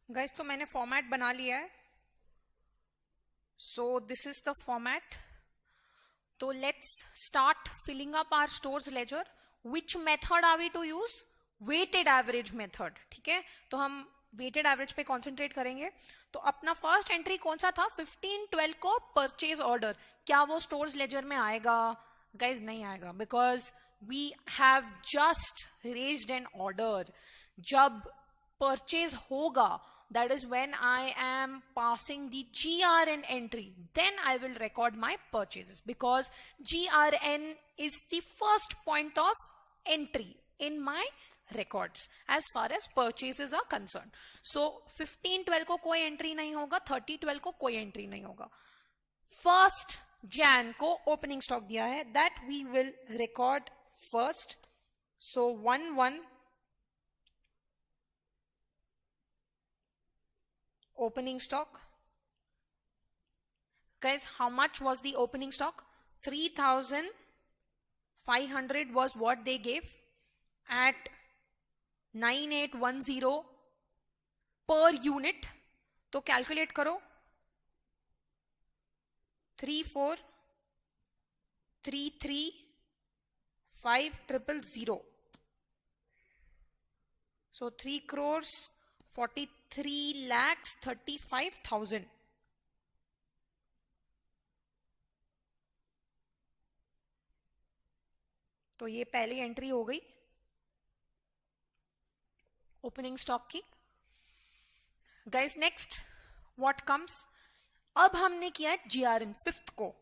गाइस, तो मैंने फॉर्मेट बना लिया है. So this is the format. तो let's start filling up our stores ledger. Which method are we to use? Weighted average method. ठीक है, तो हम वेटेड एवरेज पे कॉन्सेंट्रेट करेंगे. तो अपना फर्स्ट एंट्री कौन सा था? 15/12 को परचेज ऑर्डर. क्या वो स्टोर्स लेजर में आएगा? गाइज नहीं आएगा, because we have just raised an order. जब परचेज होगा that is when I am passing the GRN entry, then I will record my purchases, because GRN is the first point of entry in my records as far as purchases are concerned. So 15/12 को कोई entry नहीं होगा, 30/12 को कोई entry नहीं होगा. 1st Jan को opening stock दिया है, that we will record first. So 1/1 opening stock. Guys, how much was the opening stock? 3,500 was what they gave at 9810 per unit. तो calculate करो. 34,335,000. So 3,43,35,000. तो ये पहली एंट्री हो गई ओपनिंग स्टॉक की. Guys, next what comes? अब हमने किया है GRN 5th को.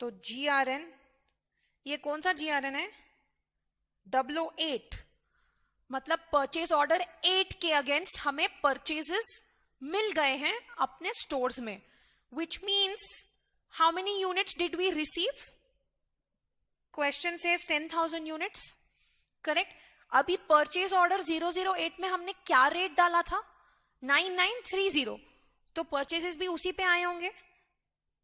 तो GRN, ये कौन सा GRN है? 008. मतलब परचेज ऑर्डर 8 के अगेंस्ट हमें परचेजेस मिल गए हैं अपने स्टोर्स में, which means how many units did we receive? Question says 10,000 units. Correct. अभी परचेज ऑर्डर 008 में हमने क्या रेट डाला था? 9930. तो परचेजेस भी उसी पे आए होंगे.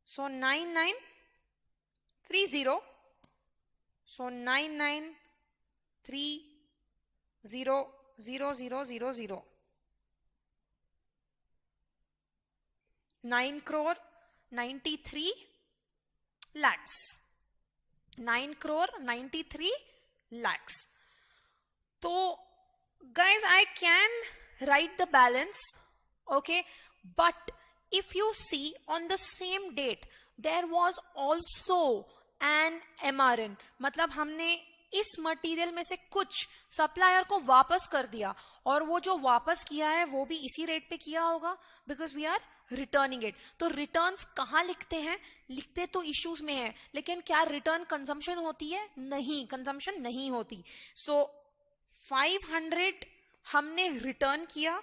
सो 9930. सो 9930,000. 9 crore 93 lakhs. 9 crore 93 lakhs. So, guys, I can write the balance, okay, but if you see on the same date there was also an MRN. मतलब हमने इस मटेरियल में से कुछ सप्लायर को वापस कर दिया, और वो जो वापस किया है वो भी इसी रेट पे किया होगा, because we are returning it. तो रिटर्न्स कहाँ लिखते हैं? लिखते तो इश्यूज में है, लेकिन क्या रिटर्न कंजम्पशन होती है? नहीं, कंजम्पशन नहीं होती. सो 500 हमने रिटर्न किया,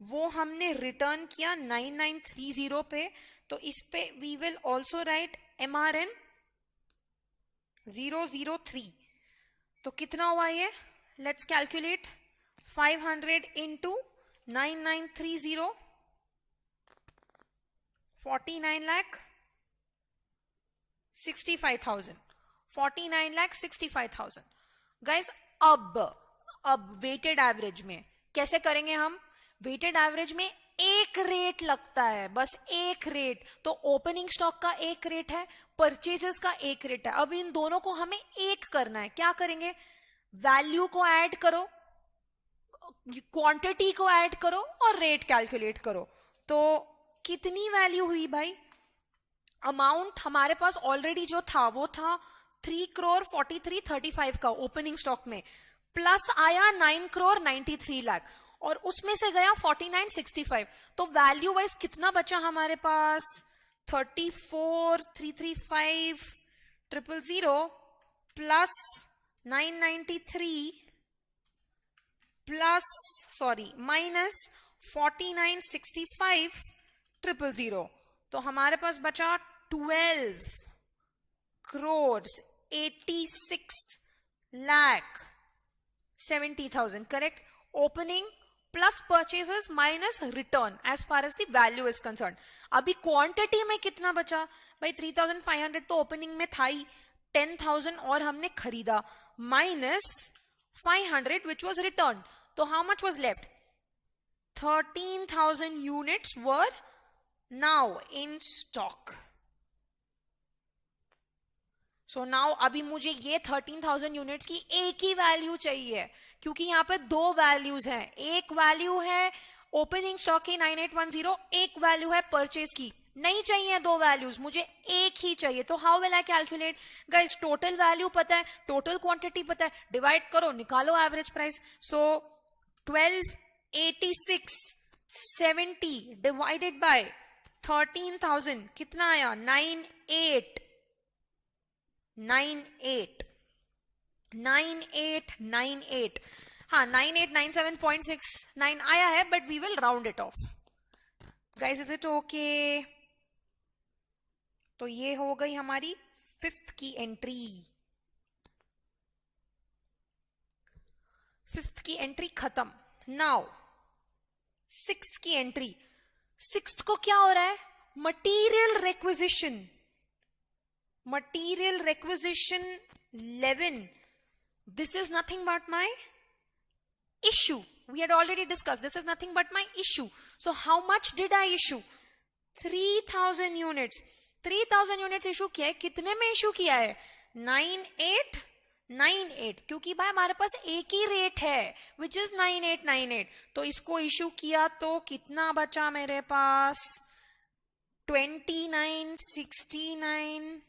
वो हमने रिटर्न किया 9930 पे. तो इस पे we will also write MRN 003. तो कितना हुआ ये? Let's calculate. 500 इंटू 9930, 49,65,000. 49,65,000. गाइस, अब वेटेड एवरेज में कैसे करेंगे हम? वेटेड एवरेज में एक रेट लगता है, बस एक रेट. तो ओपनिंग स्टॉक का एक रेट है, परचेजेस का एक रेट है. अब इन दोनों को हमें एक करना है. क्या करेंगे? वैल्यू को ऐड करो, क्वांटिटी को ऐड करो और रेट कैलकुलेट करो. तो कितनी वैल्यू हुई भाई? अमाउंट हमारे पास ऑलरेडी जो था वो था 3,43,35 का ओपनिंग स्टॉक में, प्लस आया 9,93 लाख, और उसमें से गया 49,65. तो वैल्यू वाइज कितना बचा हमारे पास? 34,335,000 प्लस 993 प्लस माइनस 49,65,000. तो हमारे पास बचा 12,86,70,000. Correct. Opening plus purchases minus return as far as the value is concerned. अभी क्वांटिटी में कितना बचा भाई? 3,500 तो ओपनिंग में था ही, 10,000 और हमने खरीदा, माइनस 500 विच वॉज रिटर्न. तो how much was left? 13,000 units were now in stock. So now अभी मुझे ये 13,000 यूनिट्स की एक ही वैल्यू चाहिए, क्योंकि यहां पे दो वैल्यूज हैं. एक वैल्यू है ओपनिंग स्टॉक की 9810, एक वैल्यू है परचेज की. नहीं चाहिए दो वैल्यूज, मुझे एक ही चाहिए. तो how will I calculate? Guys, total value पता है, टोटल क्वांटिटी पता है, डिवाइड करो, निकालो average price. So 12 8670 divided by 13,000 कितना आया? 9898 हाँ 9897.69 आया है, but we will round it off. Guys is it okay? तो ये हो गई हमारी 5th की एंट्री. 5th की एंट्री खत्म. नाउ 6th की एंट्री. 6th को क्या हो रहा है? Material requisition. Material requisition 11. This is nothing but my issue. We had already discussed. This is nothing but my issue. So how much did I issue? 3,000 units. 3,000 units issue किया है. कितने में issue किया है? 9898. क्योंकि भाई हमारे पास एक ही रेट है which is 9898. तो इसको issue किया तो कितना बचा मेरे पास? 2969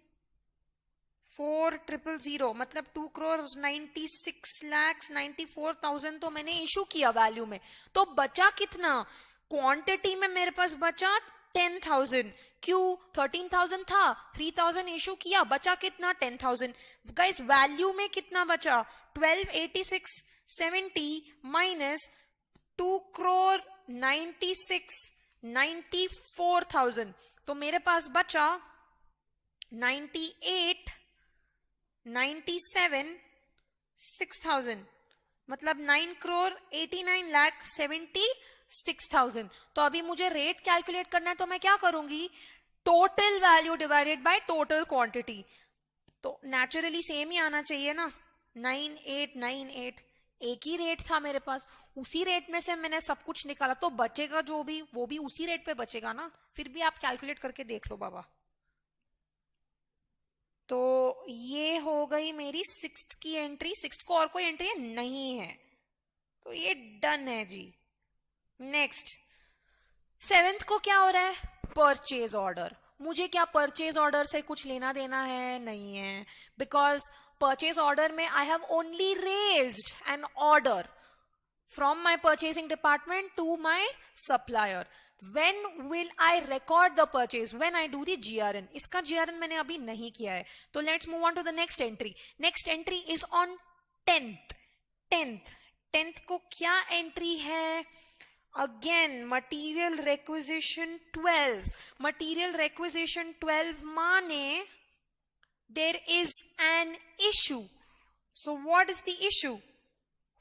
4,000 मतलब 2,96,94,000 तो मैंने इशू किया वैल्यू में. तो बचा कितना? क्वांटिटी में मेरे पास बचा 10,000. क्यों? 13,000 था, 3,000 इशू किया, बचा कितना? 10,000. गाइस वैल्यू में कितना बचा? 128670 माइनस 2,96,94,000. तो मेरे पास बचा 98,97,6,000 मतलब 9,89,76,000. तो अभी मुझे रेट कैलकुलेट करना है, तो मैं क्या करूंगी? Total value divided by total quantity. तो नेचुरली सेम ही आना चाहिए ना. 9898 एक ही रेट था मेरे पास, उसी रेट में से मैंने सब कुछ निकाला, तो बचेगा जो भी वो भी उसी रेट पे बचेगा ना. फिर भी आप कैलकुलेट करके देख लो बाबा. तो ये हो गई मेरी 6th की एंट्री. 6th को और कोई एंट्री नहीं है, तो ये डन है जी. नेक्स्ट 7th को क्या हो रहा है? Purchase order. मुझे क्या परचेज ऑर्डर से कुछ लेना देना है? नहीं है, बिकॉज परचेज ऑर्डर में I have only raised an order from my purchasing department to my supplier. When will I record the purchase? When I do the GRN. इसका GRN मैंने अभी नहीं किया है. तो let's move on to the next entry. Next entry is on 10th. 10th को क्या entry है? Again material requisition 12. Material requisition 12 माने there is an issue. So what is the issue?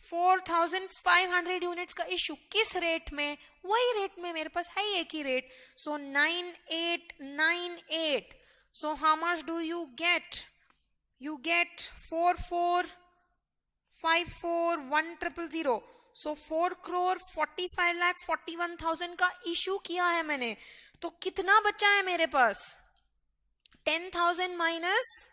4,500 units का इश्यू. किस रेट में? वही rate में, मेरे पास है एक ही rate. So 9898. So how much do you get? You get 4454,1,000. So 4,45,41,000 का इश्यू किया है मैंने. तो कितना बचा है मेरे पास? 10,000 माइनस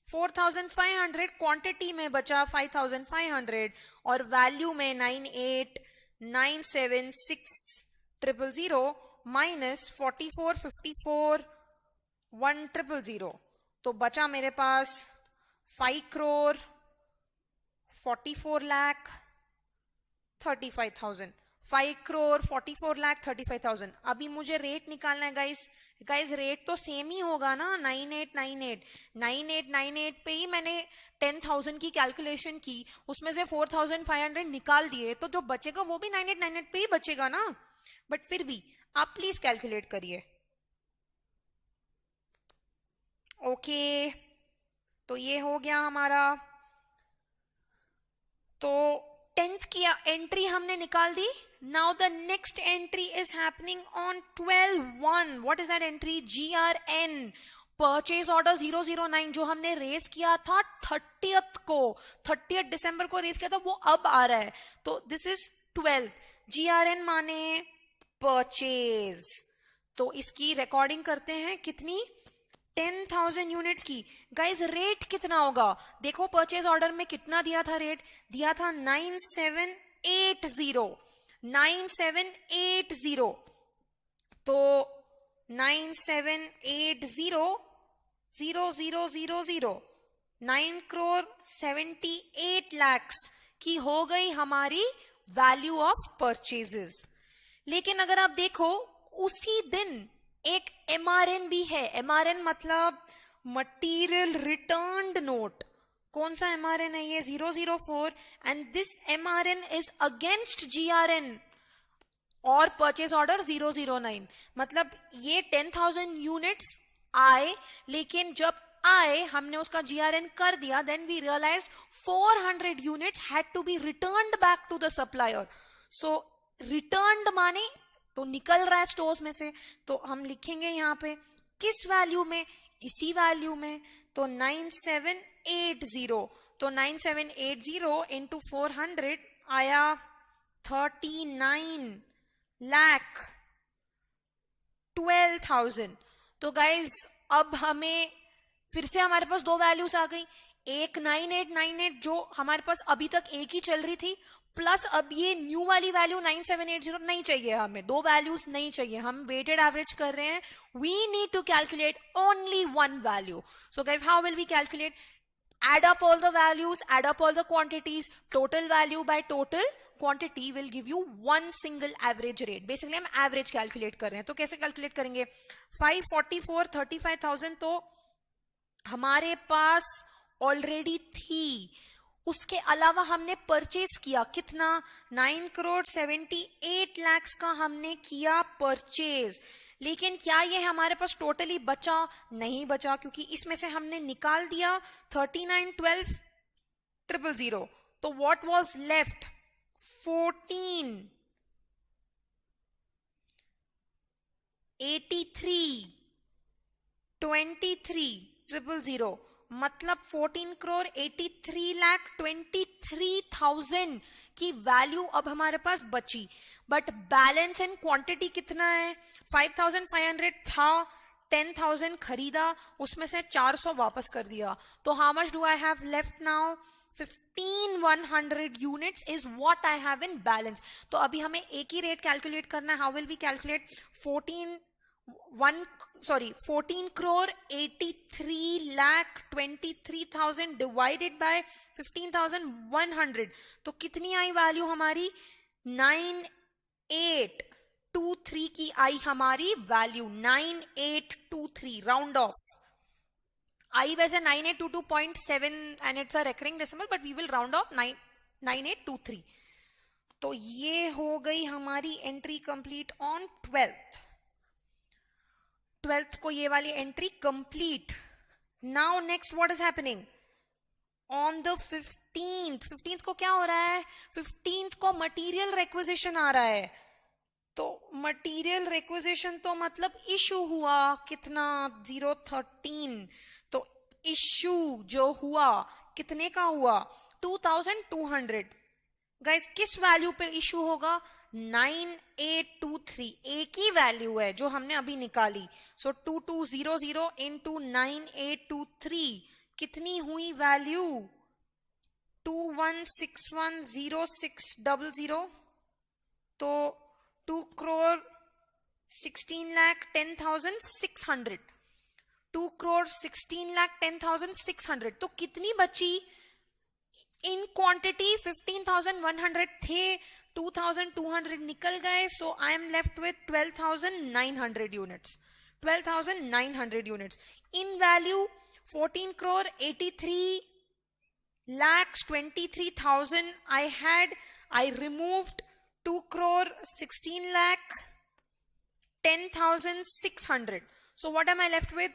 4,500. क्वांटिटी में बचा 5,500 और वैल्यू में 98,97,6,000 माइनस 44,54,1,000. तो बचा मेरे पास 5,44,35,000. 5,44,35,000. अभी मुझे रेट निकालना है गाइस. रेट तो सेम ही होगा ना. 9898 पे ही मैंने 10,000 की कैलकुलेशन की, उसमें से 4,500 निकाल दिए, तो जो बचेगा वो भी 9898 पे ही बचेगा ना. बट फिर भी आप प्लीज कैलकुलेट करिए. ओके, तो ये हो गया हमारा. तो 10th की एंट्री हमने निकाल दी. Now the next entry is happening on 12/1. What is that entry? GRN purchase order 009 जो हमने रेस किया था 30th को, 30th दिसंबर को रेस किया था, वो अब आ रहा है. तो दिस इज 12. GRN माने परचेज. तो इसकी रिकॉर्डिंग करते हैं. कितनी? 10,000 यूनिट्स की. गाइज रेट कितना होगा? देखो परचेज ऑर्डर में कितना दिया था रेट? दिया था 9780. तो 9780,000 9,78,00,000 की हो गई हमारी वैल्यू ऑफ परचेजेस। लेकिन अगर आप देखो उसी दिन एक MRN भी है। MRN मतलब मटीरियल रिटर्न्ड नोट। कौन सा MRN है ये? 004, and this MRN is against GRN और परचेज ऑर्डर 009। मतलब ये 10,000 यूनिट्स आए, लेकिन जब आए हमने उसका GRN कर दिया, then we realized 400 units had to be returned back to the supplier. So returned माने तो निकल रहा है स्टोर्स में से, तो हम लिखेंगे यहां पे किस वैल्यू में? इसी वैल्यू में। तो 9780, तो 9780 इंटू 400 आया 39,12,000। तो गाइज अब हमें फिर से हमारे पास दो वैल्यूज आ गई, एक 9898 जो हमारे पास अभी तक एक ही चल रही थी, प्लस अब ये न्यू वाली वैल्यू 9780 नहीं चाहिए हमें, दो वैल्यूज नहीं चाहिए, हम वेटेड एवरेज कर रहे हैं। We need to calculate only one value. So guys how will we calculate? add up all the values, add up all the quantities, total value by total quantity will give you one single average rate. Basically हम average calculate कर रहे हैं, तो कैसे calculate करेंगे? 544 35,000 तो हमारे पास already थी, उसके अलावा हमने परचेज किया कितना? 9,78,00,000 का हमने किया परचेज। लेकिन क्या ये हमारे पास टोटली बचा? नहीं बचा, क्योंकि इसमें से हमने निकाल दिया 39,12,000। तो व्हाट वाज लेफ्ट? 14,83,23,000। मतलब 14,83,23,000 की वैल्यू अब हमारे पास बची। बट बैलेंस एंड क्वांटिटी कितना है? 5,500 था, 10,000 खरीदा, उसमें से 400 वापस कर दिया। तो how much do I have left now? 15,100 units is what I have in balance. तो अभी हमें एक ही रेट कैलकुलेट करना है। How will we calculate? 14,83,23,000 divided by 15,100। तो कितनी आई वैल्यू हमारी? 9823 की आई हमारी वैल्यू। 9823 round of. आई वैसे 9822.7 and it's a recurring decimal, but we will round off 9823। तो ये हो गई हमारी एंट्री कंप्लीट ऑन 12th को ये वाली entry complete. Now next what is happening on the 15th को क्या हो रहा है? 15th को मटेरियल रिक्विजिशन आ रहा है। तो मटेरियल रिक्विजिशन तो मतलब इशू हुआ कितना? 013। तो इशू जो हुआ कितने का हुआ? 2,200। गाइस किस वैल्यू पे इशू होगा? 9823। एक ही वैल्यू है जो हमने अभी निकाली। सो 2200 इंटू 9823 कितनी हुई वैल्यू? 21610600। तो 2,16,10,600। 2,16,10,600। तो कितनी बची इन क्वांटिटी? 15,100 थे, 2,200 निकल गए। So I am left with 12,900 units. 12,900 units in value 14,83,23,000 I had. I removed 2,16,10,600. So what am I left with?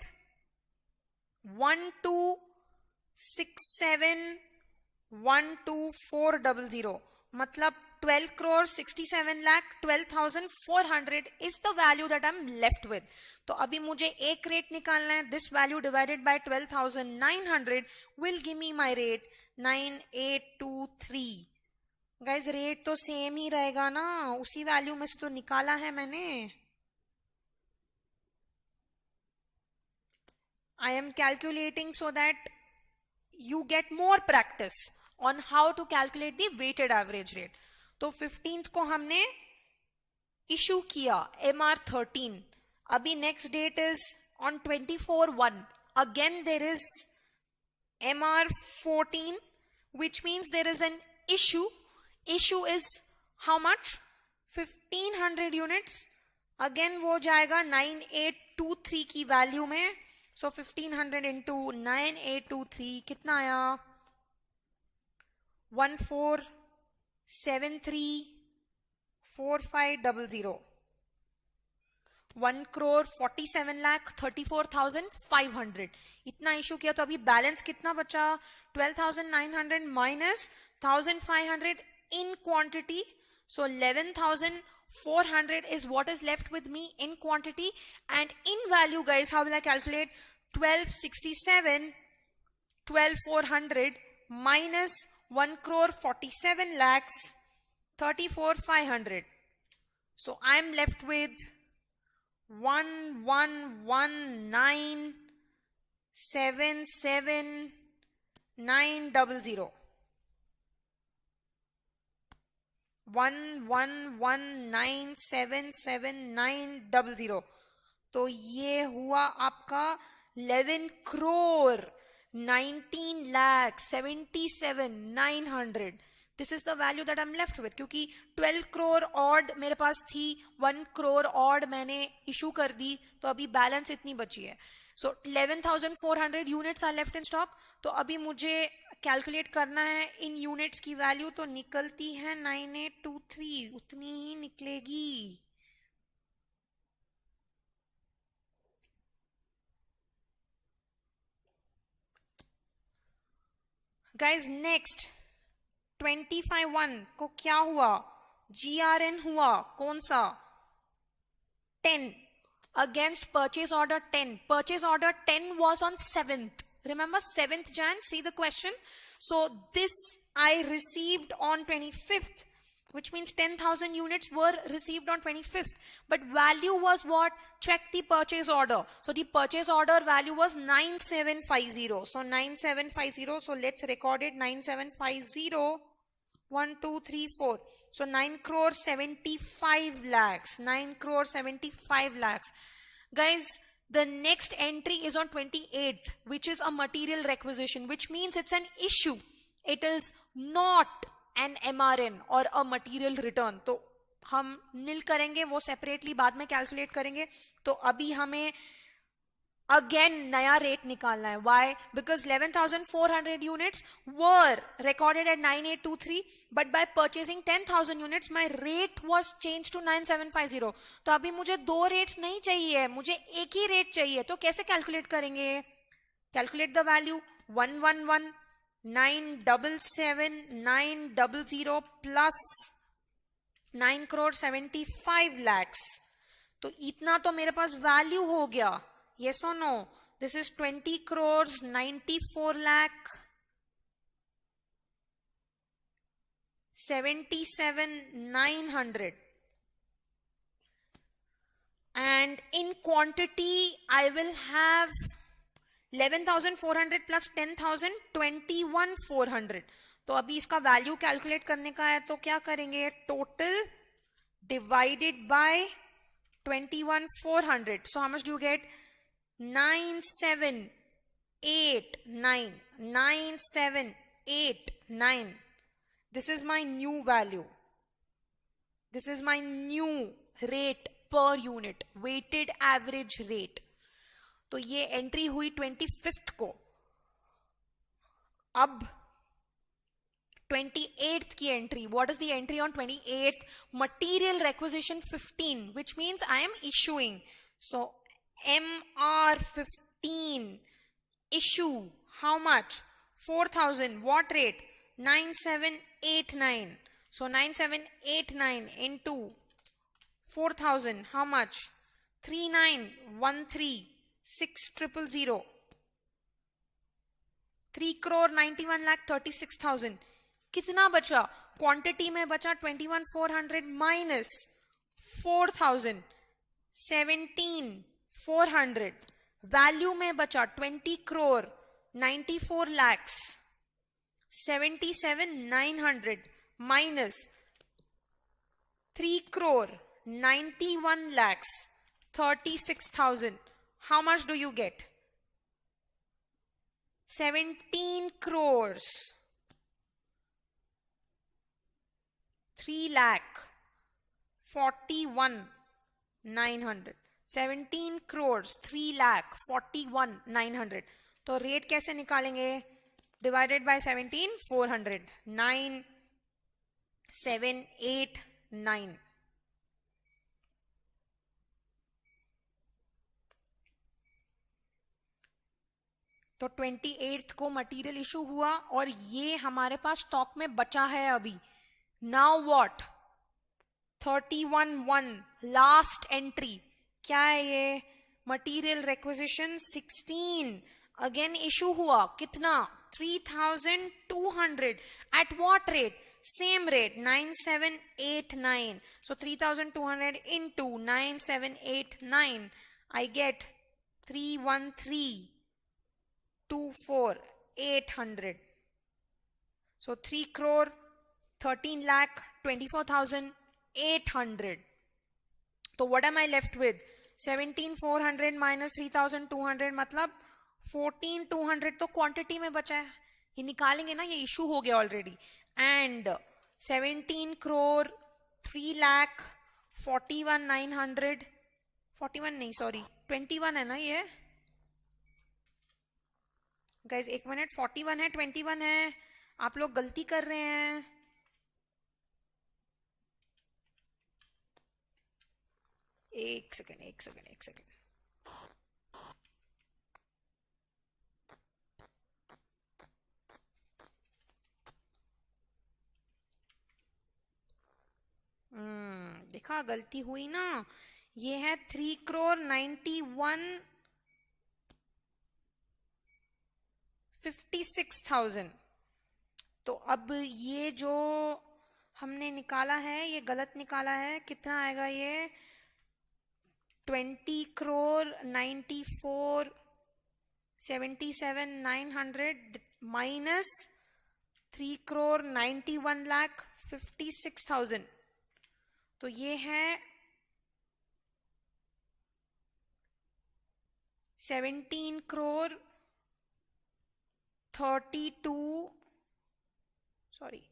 1267,124,000. मतलब 12,67,12,400 is the value that I'm left with. तो अभी मुझे एक रेट निकालना है. This value divided by 12,900 will give me my rate 9823. Guys rate तो same ही रहेगा ना, उसी वैल्यू में से तो निकाला है मैंने. I am calculating so that you get more practice on how to calculate the weighted average rate. तो 15th को हमने इशू किया MR13. अभी next date is on 24/1. Again there is MR14, which means there is an issue. Issue is how much 1500 units. Again वो जाएगा 9823 की value में. सो 1500 into 9823 कितना आया 14734500. 1,47,34,500. इतना इशू किया तो अभी बैलेंस कितना बचा 12,900 minus 1,500 in quantity. So 11,400 is what is left with me in quantity, and in value, guys, how will I calculate 1267 12,400 minus 1,47 lakhs 34,500. So I'm left with 11,197,900. 11,197,900. तो ये हुआ आपका 11 crore 19,77,900. This is the value that I'm left with. क्योंकि 12 crore odd मेरे पास थी, 1 crore odd मैंने issue कर दी, तो अभी बैलेंस इतनी बची है. So 11,400 units are left in stock. तो अभी मुझे कैलकुलेट करना है इन यूनिट्स की वैल्यू. तो निकलती है 9823, उतनी ही निकलेगी. गाइज नेक्स्ट 25/1 को क्या हुआ, GRN हुआ. कौन सा 10 against purchase order 10. Purchase order 10 was on 7th. Remember 7th Jan, see the question. So this I received on 25th, which means 10,000 units were received on 25th. But value was what? Check the purchase order. So the purchase order value was 9750. So 9750. So let's record it. 9750. 1, 2, 3, 4. So 9 crore 75 lakhs. 9 crore 75 lakhs. Guys, the next entry is on 28th, which is a material requisition, which means it's an issue. It is not an MRN or a material return. तो हम नील करेंगे, वो separately बाद में calculate करेंगे. तो अभी हमें अगेन नया रेट निकालना है. Why? Because 11,400 units were recorded at 9823, but by purchasing 10,000 units, my rate was changed to 9750. तो अभी मुझे दो रेट्स नहीं चाहिए, मुझे एक ही रेट चाहिए. तो कैसे कैलकुलेट करेंगे? Calculate the value 111,977,900 plus 9 crore 75 lakhs. तो इतना तो मेरे पास वैल्यू हो गया. Yes or no? This is 20 crores 94 lakh 77,900. And in quantity, I will have 11,400 plus 10,000, 21,400. तो अभी इसका वैल्यू कैलकुलेट करने का है, तो क्या करेंगे? Total divided by 21,400. So how much do you get? 9789. 9789. This is my new value. This is my new rate per unit, weighted average rate. तो ये एंट्री हुई 25th को. अब 28th की entry. What is the entry on 28th? Material requisition 15, which means I am issuing. So MR15 issue. How much? 4,000. What rate? 9789. So 9789 into 4,000. How much? 3913,600. 3 crore 91 lakh 36,000. कितना बचा? Quantity में बचा 21,400 minus 4,000 17,400. Value में बचा 20 crore 94 lakhs 77,900 minus 3 crore 91 lakhs 36,000. How much do you get? 17 crores 3,41,900. 17 crores 3,41,900. तो rate कैसे निकालेंगे? Divided by 17, 400, 9,789. तो 28 को मटेरियल इशू हुआ और ये हमारे पास स्टॉक में बचा है अभी. Now what? 31/1 last entry. क्या है ये? मटेरियल रिक्विजिशन 16 अगेन इशू हुआ. कितना? 3,200. Eight what rate? Same rate 9,789. So 3,200 into 9,789 I get 313,24,800. So 3 crore 13,24,800. So what am I left with? 17,400 minus 3,200 मतलब 14,200 तो क्वांटिटी में बचा है. ये निकालेंगे ना, ये इशू हो गया ऑलरेडी. And 17 crore 3,41,900. 41 नहीं, सॉरी 21 है ना ये गाइज. एक मिनट, 41 है 21 है, आप लोग गलती कर रहे हैं. एक सेकेंड. देखा, गलती हुई ना. ये है 3 crore 91,56,000. तो अब ये जो हमने निकाला है ये गलत निकाला है. कितना आएगा ये? 20 crore 94,77,900 माइनस 3 crore 91,56,000. तो ये है 17 crore 32, सॉरी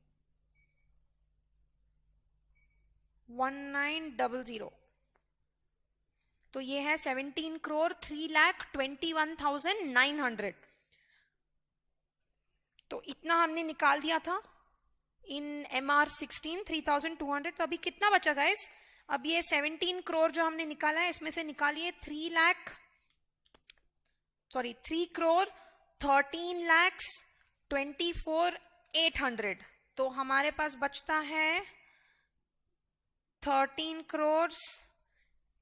1900. तो ये है 17 crore 3,21,900. तो इतना हमने निकाल दिया था इन MR16 3,200. तो अभी कितना बचा गाइस? अब ये 17 crore जो हमने निकाला है इसमें से निकालिए 3 crore 13,24,800. तो हमारे पास बचता है 13 crores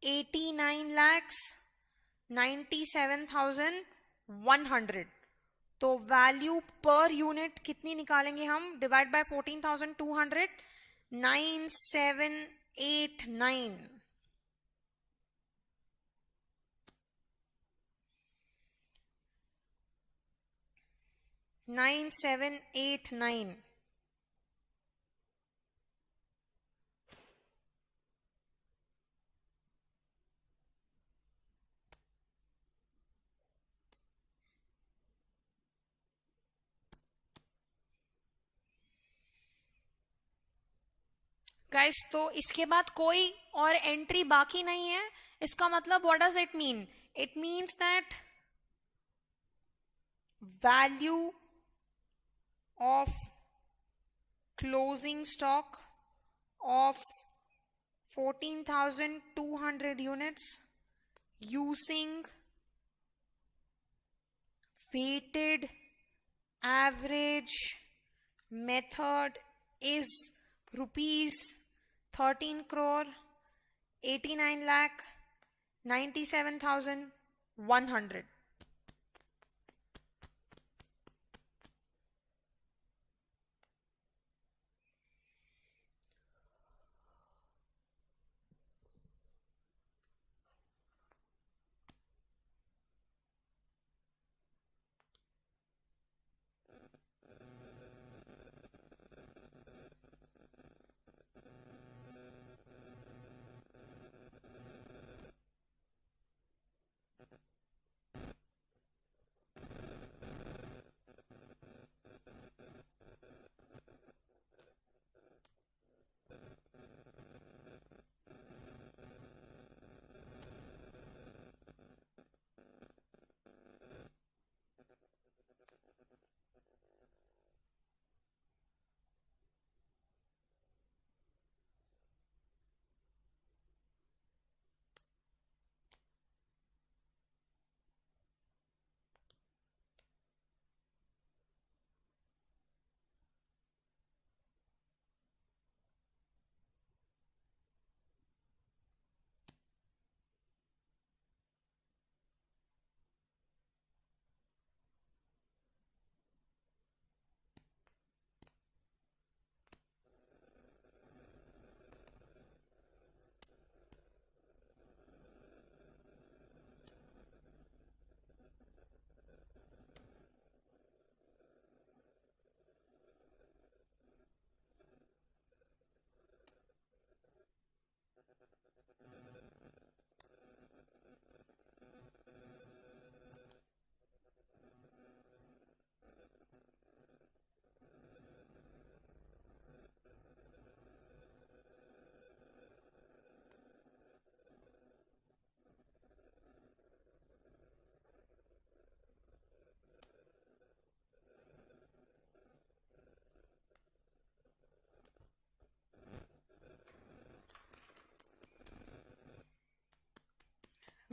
89,97,100. तो वैल्यू पर यूनिट कितनी निकालेंगे हम? Divide by 14,200, 9,789. 9,789. गाइस, तो इसके बाद कोई और एंट्री बाकी नहीं है. इसका मतलब what does it mean? It means that value of closing stock of 14,200 units using weighted average method is rupees 13 crore 89 lakh 97,100.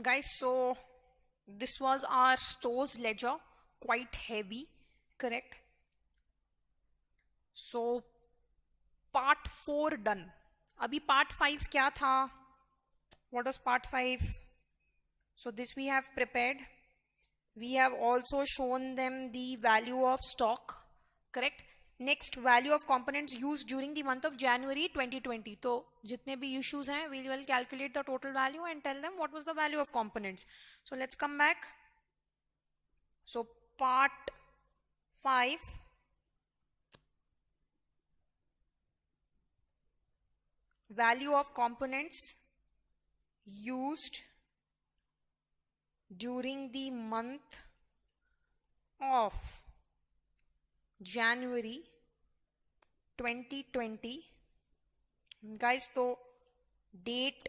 Guys, so this was our stores ledger, quite heavy, correct? So part 4 done. Abhi part 5 kya tha? What was part 5? So this we have prepared. We have also shown them the value of stock, correct? Next, value of components used during the month of January 2020. So jitne bhi issues hain, we will calculate the total value and tell them what was the value of components. So let's come back. So part 5. Value of components used during the month of January 2020. Guys, तो date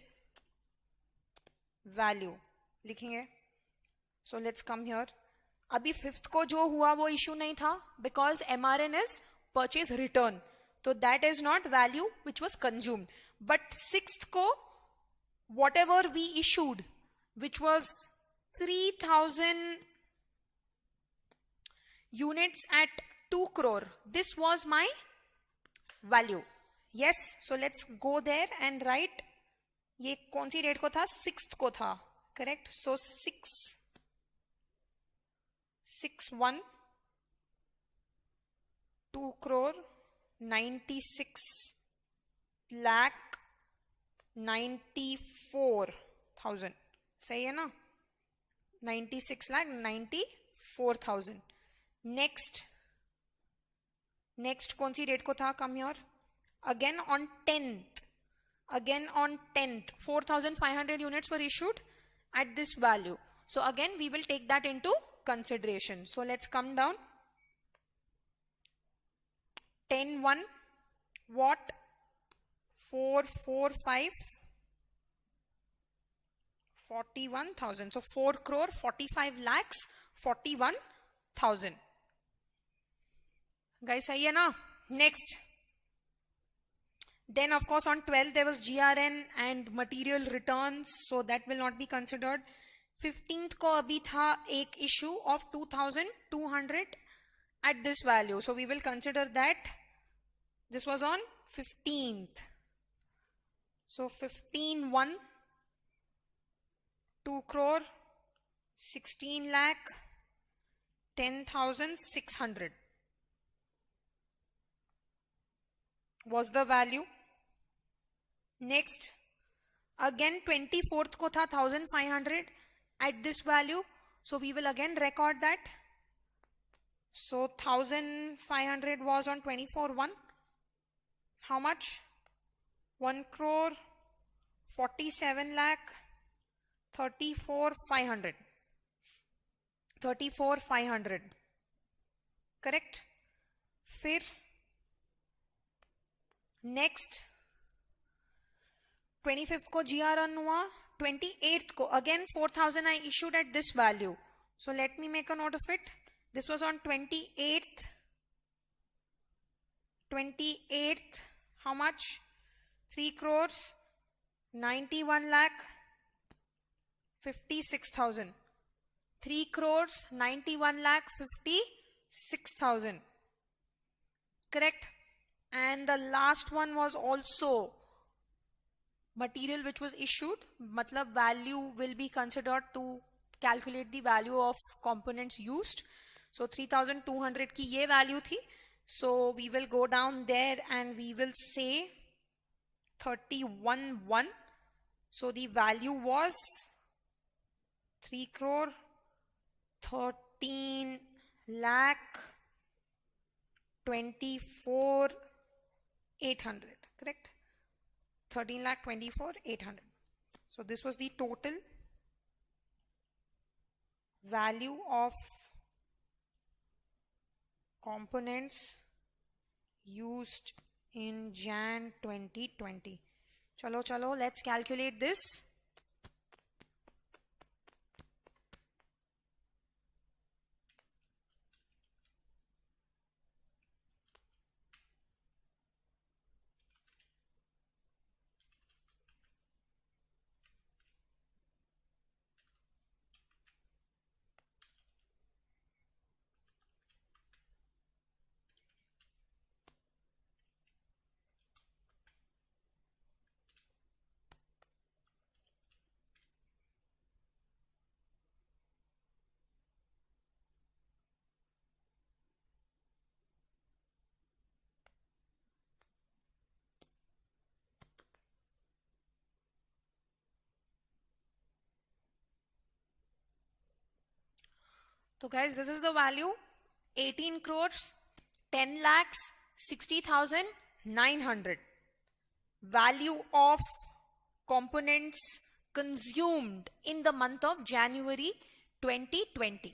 value लिखेंगे. So let's come here. अभी 5th को जो हुआ वो issue नहीं था because MRN is purchase return. So that is not value which was consumed. But 6th को whatever we issued, which was 3,000 units at 2 crore, this was my value. Yes, so let's go there and write. ये कौन सी date को था? 6th को था, correct? So 6/1 2 crore 96 lakh 94,000. सही है ना? 96 lakh 94,000. नेक्स्ट कौन सी डेट को था? Come here. Again on 10th 4,500 units were issued at this value. So again we will take that into consideration. So let's come down. 10/1 what? 445 41,000. So 4 crore 45 lakhs 41,000. Guys, सही है ना? Next. Then of course on 12th there was GRN and material returns, so that will not be considered. 15th को अभी था एक issue of 2,200 at this value, so we will consider that. This was on 15th. So 15/1 2 crore 16 lakh 10,600 was the value. Next, again 24th को था 1,500 at this value, so we will again record that. So 1,500 was on 24/1. How much? 1 crore 47 lakh 34,500. 34,500. Correct? फिर next 25th को GRN हुआ. 28th को again 4,000 I issued at this value. So let me make a note of it. This was on 28th. 28th, how much? 3 crores 91 lakh 56,000. 3 crores 91 lakh 56,000. Correct? And the last one was also material which was issued. Matlab value will be considered to calculate the value of components used. So 3,200 की ये value थी. So we will go down there and we will say 31/1. So the value was 3 crore 13 lakh 24,800. Correct? 13 lakh 24,800. So this was the total value of components used in Jan 2020. Chalo, let's calculate this. So guys, this is the value, 18 crores, 10 lakhs, 60,900. Value of components consumed in the month of January 2020.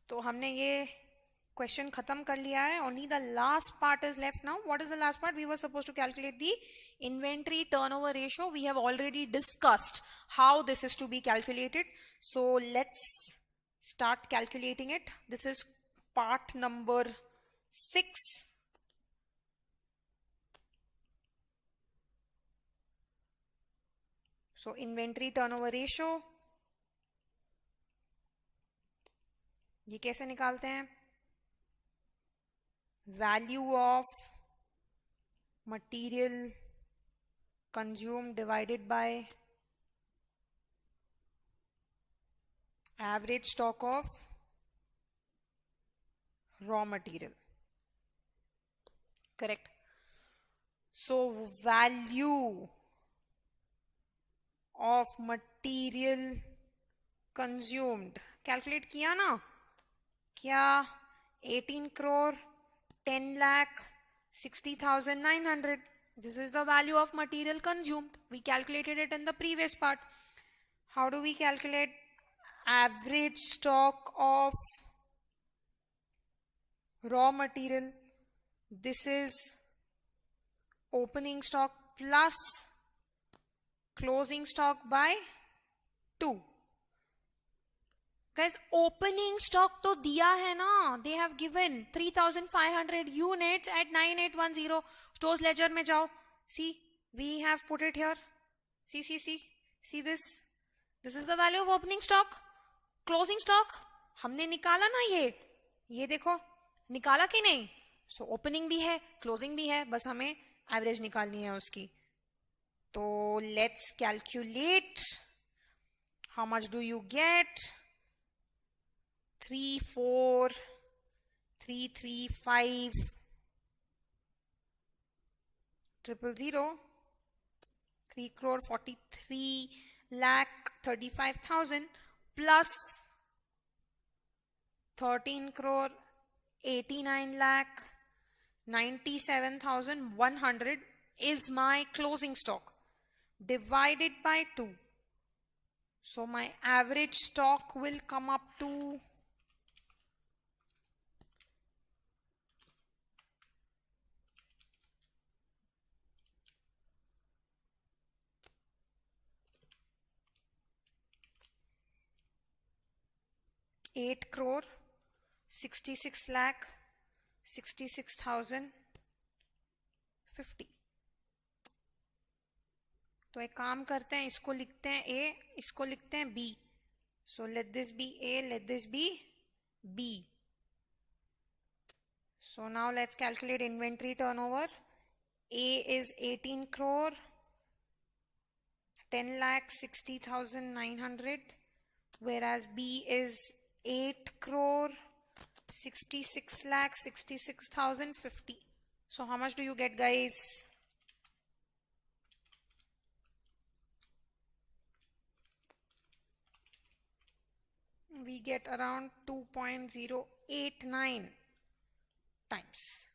तो हमने ये question खत्म कर लिया है. Only the last part is left now. What is the last part? We were supposed to calculate the inventory turnover ratio. We have already discussed how this is to be calculated. So let's start calculating it. This is part number 6. So inventory turnover ratio, ये कैसे निकालते हैं? Value of material consumed divided by average stock of raw material. Correct. So value of material consumed calculate किया ना? क्या 18 crore 10 lakh 60,900. This is the value of material consumed. We calculated it in the previous part. How do we calculate average stock of raw material? This is opening stock plus closing stock by 2. Guys, opening stock तो दिया है ना. They have given 3,500 units at 9810. Stores ledger में जाओ. See, we have put it here. See this. This is the value of opening stock. Closing stock हमने निकाला ना ये देखो निकाला कि नहीं. So opening भी है, closing भी है, बस हमें average निकालनी है उसकी. तो let's calculate. How much do you get? 34335 000 3 crore 43 lakh 35,000 plus 13 crore 89 lakh 97,100 is my closing stock divided by 2. So my average stock will come up to 8 crore 66 lakh 66,050. तो एक काम करते हैं, इसको लिखते हैं A, इसको लिखते हैं B. So let this be A, let this be B. So now let's calculate inventory turnover. A is 18 crore 10 lakh 60,900, whereas B is 8 crore 66 lakh 66,050. So how much do you get, guys? We get around 2.089 times.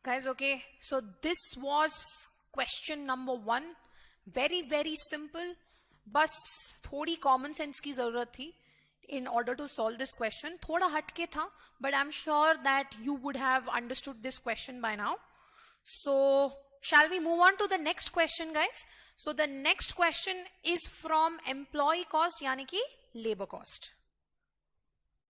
Guys, okay, so this was question number 1. Very very simple, बस थोड़ी common sense की जरूरत थी in order to solve this question. थोड़ा हटके था, but I'm sure that you would have understood this question by now. So shall we move on to the next question, guys? So the next question is from employee cost, यानी कि labor cost.